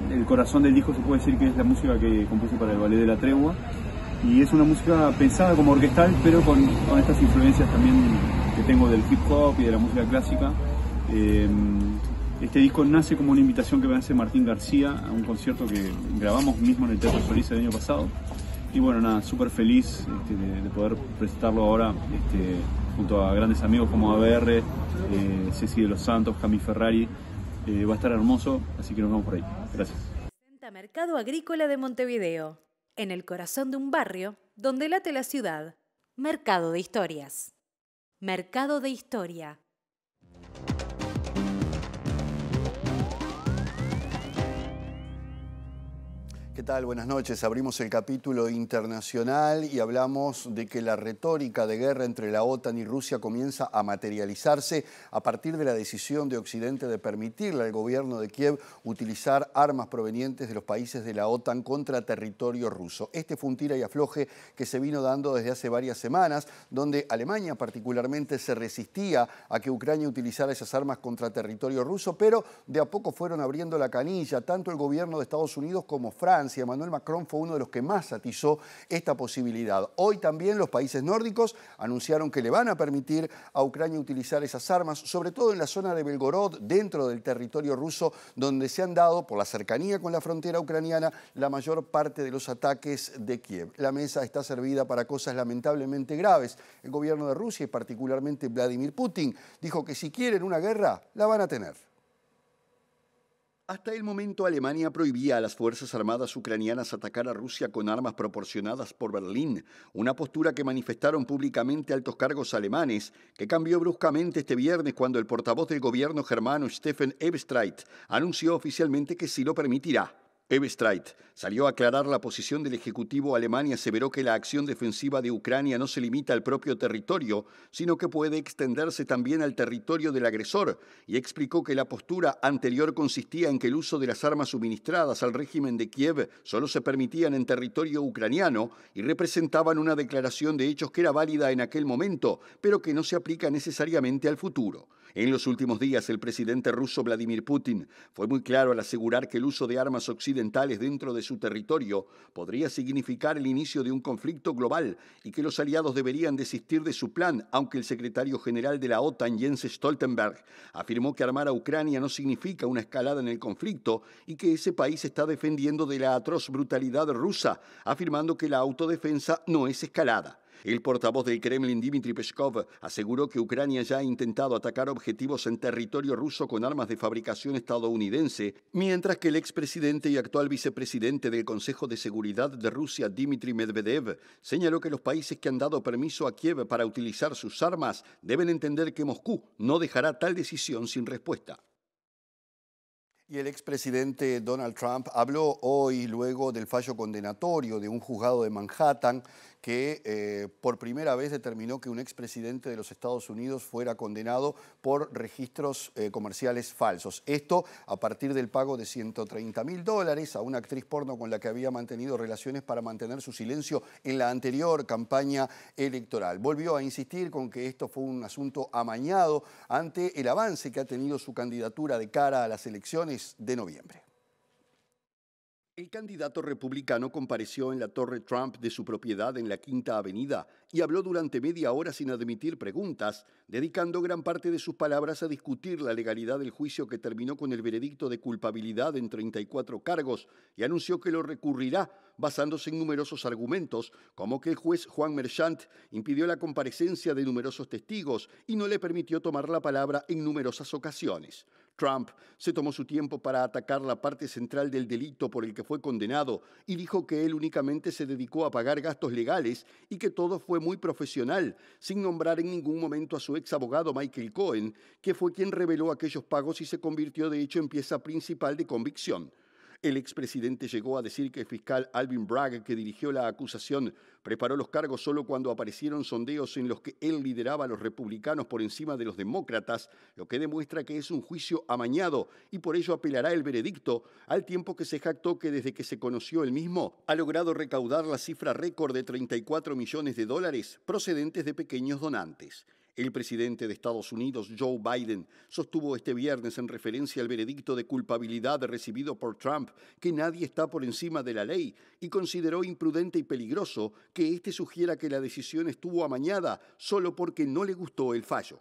Speaker 11: El corazón del disco se puede decir que es la música que compuse para el Ballet de la Tregua. Y es una música pensada como orquestal, pero con estas influencias también que tengo del hip hop y de la música clásica. Este disco nace como una invitación que me hace Martín García a un concierto que grabamos mismo en el Teatro Solís el año pasado. Y bueno, nada, súper feliz de poder presentarlo ahora junto a grandes amigos como ABR, Ceci de los Santos, Cami Ferrari. Va a estar hermoso, así que nos vemos por ahí. Gracias.
Speaker 22: Mercado Agrícola de Montevideo, en el corazón de un barrio donde late la ciudad. Mercado de Historias. Mercado de Historia.
Speaker 12: ¿Qué tal? Buenas noches. Abrimos el capítulo internacional y hablamos de que la retórica de guerra entre la OTAN y Rusia comienza a materializarse a partir de la decisión de Occidente de permitirle al gobierno de Kiev utilizar armas provenientes de los países de la OTAN contra territorio ruso. Este fue un tira y afloje que se vino dando desde hace varias semanas, donde Alemania particularmente se resistía a que Ucrania utilizara esas armas contra territorio ruso, pero de a poco fueron abriendo la canilla, tanto el gobierno de Estados Unidos como Francia. Emmanuel Macron fue uno de los que más atizó esta posibilidad. Hoy también los países nórdicos anunciaron que le van a permitir a Ucrania utilizar esas armas, sobre todo en la zona de Belgorod, dentro del territorio ruso, donde se han dado, por la cercanía con la frontera ucraniana, la mayor parte de los ataques de Kiev. La mesa está servida para cosas lamentablemente graves. El gobierno de Rusia, y particularmente Vladimir Putin, dijo que si quieren una guerra, la van a tener. Hasta el momento, Alemania prohibía a las Fuerzas Armadas ucranianas atacar a Rusia con armas proporcionadas por Berlín, una postura que manifestaron públicamente altos cargos alemanes, que cambió bruscamente este viernes cuando el portavoz del gobierno germano Steffen Hebestreit anunció oficialmente que sí lo permitirá. Hebestreit salió a aclarar la posición del Ejecutivo alemán y aseveró que la acción defensiva de Ucrania no se limita al propio territorio, sino que puede extenderse también al territorio del agresor, y explicó que la postura anterior consistía en que el uso de las armas suministradas al régimen de Kiev solo se permitían en territorio ucraniano y representaban una declaración de hechos que era válida en aquel momento, pero que no se aplica necesariamente al futuro. En los últimos días, el presidente ruso Vladimir Putin fue muy claro al asegurar que el uso de armas occidentales dentro de su territorio podría significar el inicio de un conflicto global y que los aliados deberían desistir de su plan, aunque el secretario general de la OTAN, Jens Stoltenberg, afirmó que armar a Ucrania no significa una escalada en el conflicto y que ese país está defendiendo de la atroz brutalidad rusa, afirmando que la autodefensa no es escalada. El portavoz del Kremlin, Dmitry Peskov, aseguró que Ucrania ya ha intentado atacar objetivos en territorio ruso con armas de fabricación estadounidense, mientras que el expresidente y actual vicepresidente del Consejo de Seguridad de Rusia, Dmitry Medvedev, señaló que los países que han dado permiso a Kiev para utilizar sus armas deben entender que Moscú no dejará tal decisión sin respuesta. Y el expresidente Donald Trump habló hoy luego del fallo condenatorio de un juzgado de Manhattan que por primera vez determinó que un expresidente de los Estados Unidos fuera condenado por registros comerciales falsos. Esto a partir del pago de $130.000 a una actriz porno con la que había mantenido relaciones para mantener su silencio en la anterior campaña electoral. Volvió a insistir con que esto fue un asunto amañado ante el avance que ha tenido su candidatura de cara a las elecciones de noviembre. El candidato republicano compareció en la Torre Trump de su propiedad en la Quinta Avenida y habló durante media hora sin admitir preguntas, dedicando gran parte de sus palabras a discutir la legalidad del juicio que terminó con el veredicto de culpabilidad en 34 cargos y anunció que lo recurrirá basándose en numerosos argumentos, como que el juez Juan Merchant impidió la comparecencia de numerosos testigos y no le permitió tomar la palabra en numerosas ocasiones. Trump se tomó su tiempo para atacar la parte central del delito por el que fue condenado y dijo que él únicamente se dedicó a pagar gastos legales y que todo fue muy profesional, sin nombrar en ningún momento a su ex abogado Michael Cohen, que fue quien reveló aquellos pagos y se convirtió de hecho en pieza principal de convicción. El expresidente llegó a decir que el fiscal Alvin Bragg, que dirigió la acusación, preparó los cargos solo cuando aparecieron sondeos en los que él lideraba a los republicanos por encima de los demócratas, lo que demuestra que es un juicio amañado y por ello apelará el veredicto, al tiempo que se jactó que desde que se conoció el mismo ha logrado recaudar la cifra récord de $34 millones procedentes de pequeños donantes. El presidente de Estados Unidos, Joe Biden, sostuvo este viernes en referencia al veredicto de culpabilidad recibido por Trump que nadie está por encima de la ley y consideró imprudente y peligroso que éste sugiera que la decisión estuvo amañada solo porque no le gustó el fallo.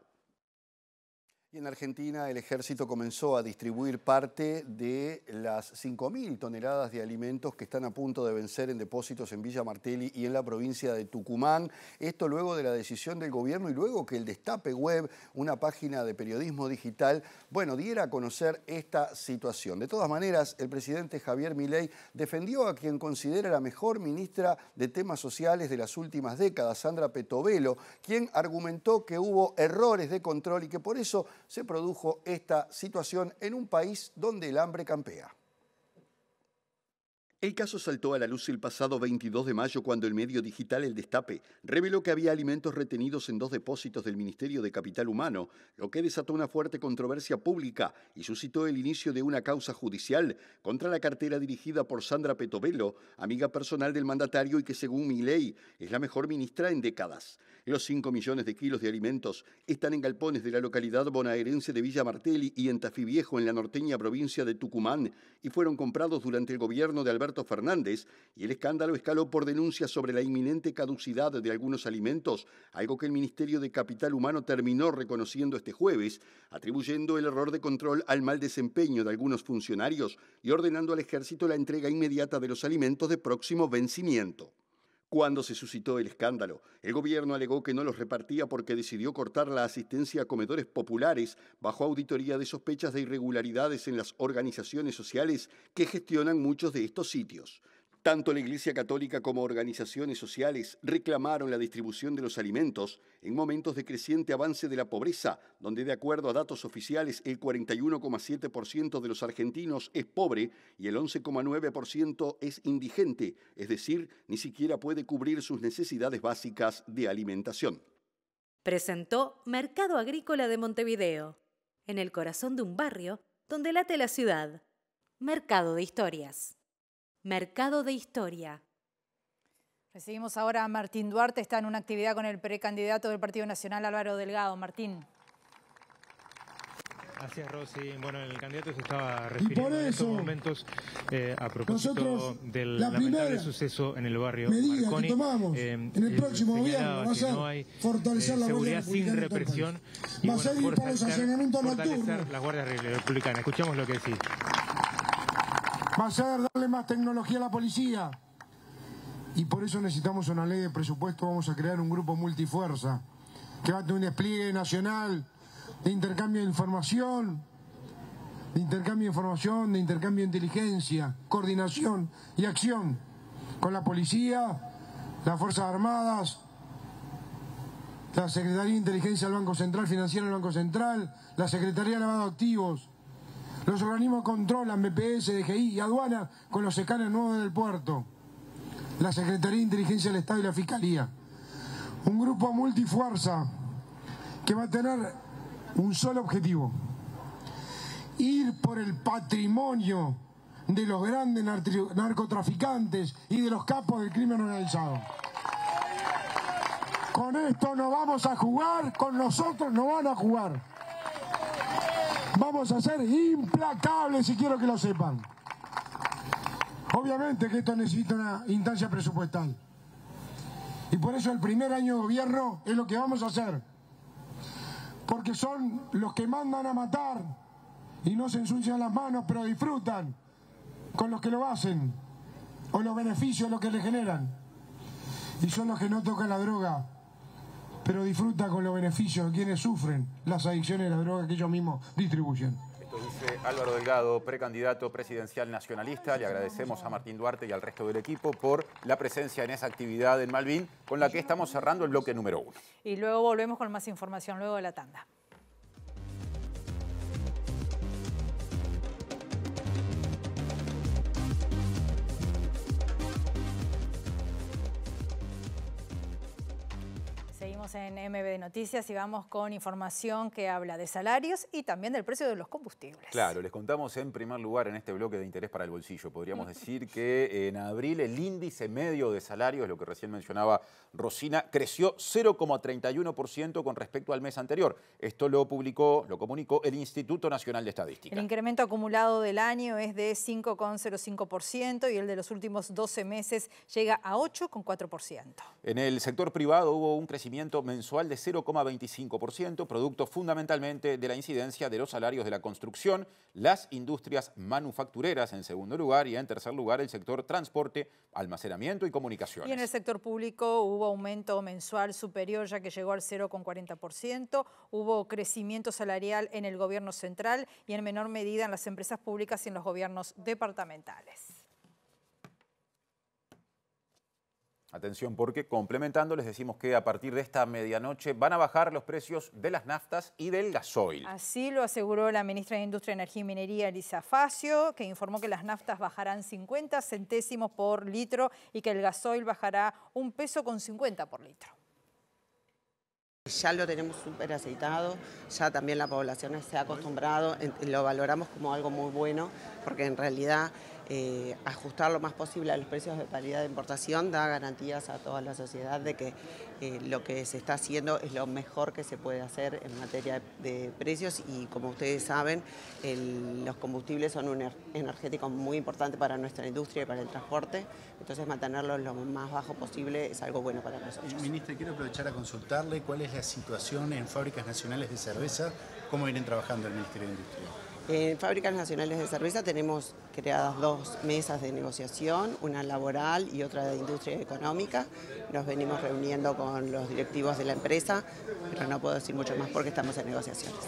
Speaker 12: Y en Argentina el ejército comenzó a distribuir parte de las 5.000 toneladas de alimentos que están a punto de vencer en depósitos en Villa Martelli y en la provincia de Tucumán. Esto luego de la decisión del gobierno y luego que el Destape Web, una página de periodismo digital, diera a conocer esta situación. De todas maneras, el presidente Javier Milei defendió a quien considera la mejor ministra de temas sociales de las últimas décadas, Sandra Petovelo, quien argumentó que hubo errores de control y que por eso se produjo esta situación en un país donde el hambre campea. El caso saltó a la luz el pasado 22 de mayo cuando el medio digital El Destape reveló que había alimentos retenidos en 2 depósitos del Ministerio de Capital Humano, lo que desató una fuerte controversia pública y suscitó el inicio de una causa judicial contra la cartera dirigida por Sandra Petovelo, amiga personal del mandatario y que según Milei es la mejor ministra en décadas. Los 5 millones de kilos de alimentos están en galpones de la localidad bonaerense de Villa Martelli y en Tafí Viejo, en la norteña provincia de Tucumán, y fueron comprados durante el gobierno de Alberto Fernández, y el escándalo escaló por denuncias sobre la inminente caducidad de algunos alimentos, algo que el Ministerio de Capital Humano terminó reconociendo este jueves, atribuyendo el error de control al mal desempeño de algunos funcionarios y ordenando al Ejército la entrega inmediata de los alimentos de próximo vencimiento. Cuando se suscitó el escándalo, el gobierno alegó que no los repartía porque decidió cortar la asistencia a comedores populares bajo auditoría de sospechas de irregularidades en las organizaciones sociales que gestionan muchos de estos sitios. Tanto la Iglesia Católica como organizaciones sociales reclamaron la distribución de los alimentos en momentos de creciente avance de la pobreza, donde de acuerdo a datos oficiales el 41,7% de los argentinos es pobre y el 11,9% es indigente, es decir, ni siquiera puede cubrir sus necesidades básicas de alimentación.
Speaker 22: Presentó Mercado Agrícola de Montevideo, en el corazón de un barrio donde late la ciudad. Mercado de Historias. Mercado de Historia.
Speaker 2: Recibimos ahora a Martín Duarte, está en una actividad con el precandidato del Partido Nacional, Álvaro Delgado. Martín.
Speaker 13: Gracias, Rosy. Bueno, el candidato se estaba refiriendo en estos momentos a propósito del lamentable suceso en el barrio Marconi.
Speaker 14: Que tomamos en el próximo gobierno va a ser
Speaker 13: no hay
Speaker 14: fortalecer la
Speaker 13: seguridad sin represión y
Speaker 14: va a ser ir para los allanamientos nocturnos.
Speaker 13: Fortalecer las guardias republicanas. Escuchamos lo que decís.
Speaker 14: Va a ser darle más tecnología a la policía. Y por eso necesitamos una ley de presupuesto. Vamos a crear un grupo multifuerza que va a tener un despliegue nacional de intercambio de información, de intercambio de inteligencia, coordinación y acción con la policía, las Fuerzas Armadas, la Secretaría de Inteligencia del Banco Central, Financiera del Banco Central, la Secretaría de Lavado de Activos, los organismos que controlan, BPS, DGI y aduana con los escáneres nuevos del puerto, la Secretaría de Inteligencia del Estado y la Fiscalía. Un grupo multifuerza que va a tener un solo objetivo: ir por el patrimonio de los grandes narcotraficantes y de los capos del crimen organizado. Con esto no vamos a jugar, con nosotros no van a jugar. Vamos a ser implacables y quiero que lo sepan. Obviamente que esto necesita una instancia presupuestal. Y por eso el primer año de gobierno es lo que vamos a hacer. Porque son los que mandan a matar y no se ensucian las manos, pero disfrutan con los que lo hacen, o los beneficios lo que le generan. Y son los que no tocan la droga, pero disfrutan con los beneficios de quienes sufren las adicciones de la droga que ellos mismos distribuyen.
Speaker 1: Esto dice Álvaro Delgado, precandidato presidencial nacionalista. Le agradecemos a Martín Duarte y al resto del equipo por la presencia en esa actividad en Malvin, con la que estamos cerrando el bloque número 1.
Speaker 2: Y luego volvemos con más información, luego de la tanda. Seguimos en MB Noticias y vamos con información que habla de salarios y también del precio de los combustibles.
Speaker 1: Claro, les contamos en primer lugar en este bloque de interés para el bolsillo. Podríamos decir que en abril el índice medio de salarios, lo que recién mencionaba Rosina, creció 0,31% con respecto al mes anterior. Esto lo comunicó el Instituto Nacional de Estadística.
Speaker 2: El incremento acumulado del año es de 5,05% y el de los últimos 12 meses llega a 8,4%.
Speaker 1: En el sector privado hubo un crecimiento mensual de 0,25%, producto fundamentalmente de la incidencia de los salarios de la construcción, las industrias manufactureras en segundo lugar y en tercer lugar el sector transporte, almacenamiento y comunicaciones.
Speaker 2: Y en el sector público hubo aumento mensual superior ya que llegó al 0,40%, hubo crecimiento salarial en el gobierno central y en menor medida en las empresas públicas y en los gobiernos departamentales.
Speaker 1: Atención, porque complementando les decimos que a partir de esta medianoche van a bajar los precios de las naftas y del gasoil.
Speaker 2: Así lo aseguró la ministra de Industria, Energía y Minería, Elisa Facio, que informó que las naftas bajarán 50 centésimos por litro y que el gasoil bajará 1,50 pesos por litro.
Speaker 15: Ya lo tenemos súper aceitado, ya también la población se ha acostumbrado, lo valoramos como algo muy bueno, porque en realidad ajustar lo más posible a los precios de paridad de importación da garantías a toda la sociedad de que lo que se está haciendo es lo mejor que se puede hacer en materia de precios y como ustedes saben, los combustibles son un energético muy importante para nuestra industria y para el transporte, entonces mantenerlos lo más bajo posible es algo bueno para nosotros.
Speaker 16: Ministra, quiero aprovechar a consultarle cuál es la situación en fábricas nacionales de cerveza, cómo vienen trabajando el Ministerio de Industria.
Speaker 15: En Fábricas Nacionales de Cerveza tenemos creadas 2 mesas de negociación, una laboral y otra de industria económica. Nos venimos reuniendo con los directivos de la empresa, pero no puedo decir mucho más porque estamos en negociaciones.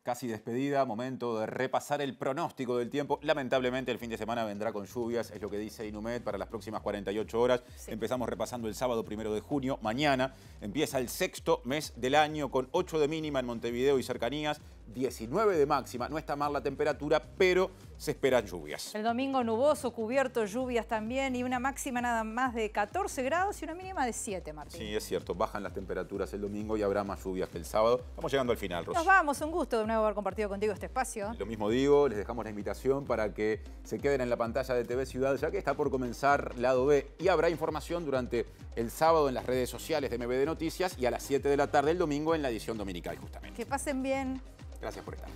Speaker 1: Casi despedida, momento de repasar el pronóstico del tiempo. Lamentablemente el fin de semana vendrá con lluvias, es lo que dice Inumet para las próximas 48 horas. Sí. Empezamos repasando el sábado 1 de junio. Mañana empieza el 6º mes del año con 8 de mínima en Montevideo y cercanías, 19 de máxima. No está mal la temperatura, pero se esperan lluvias.
Speaker 2: El domingo nuboso, cubierto, lluvias también y una máxima nada más de 14 grados y una mínima de 7, Martín.
Speaker 1: Sí, es cierto. Bajan las temperaturas el domingo y habrá más lluvias que el sábado. Estamos llegando al final, Rosy.
Speaker 2: Nos vamos. Un gusto de nuevo haber compartido contigo este espacio.
Speaker 1: Lo mismo digo, les dejamos la invitación para que se queden en la pantalla de TV Ciudad, ya que está por comenzar Lado B. Y habrá información durante el sábado en las redes sociales de MBD Noticias y a las 7 de la tarde el domingo en la edición dominical, justamente.
Speaker 2: Que pasen bien.
Speaker 1: Gracias por estar.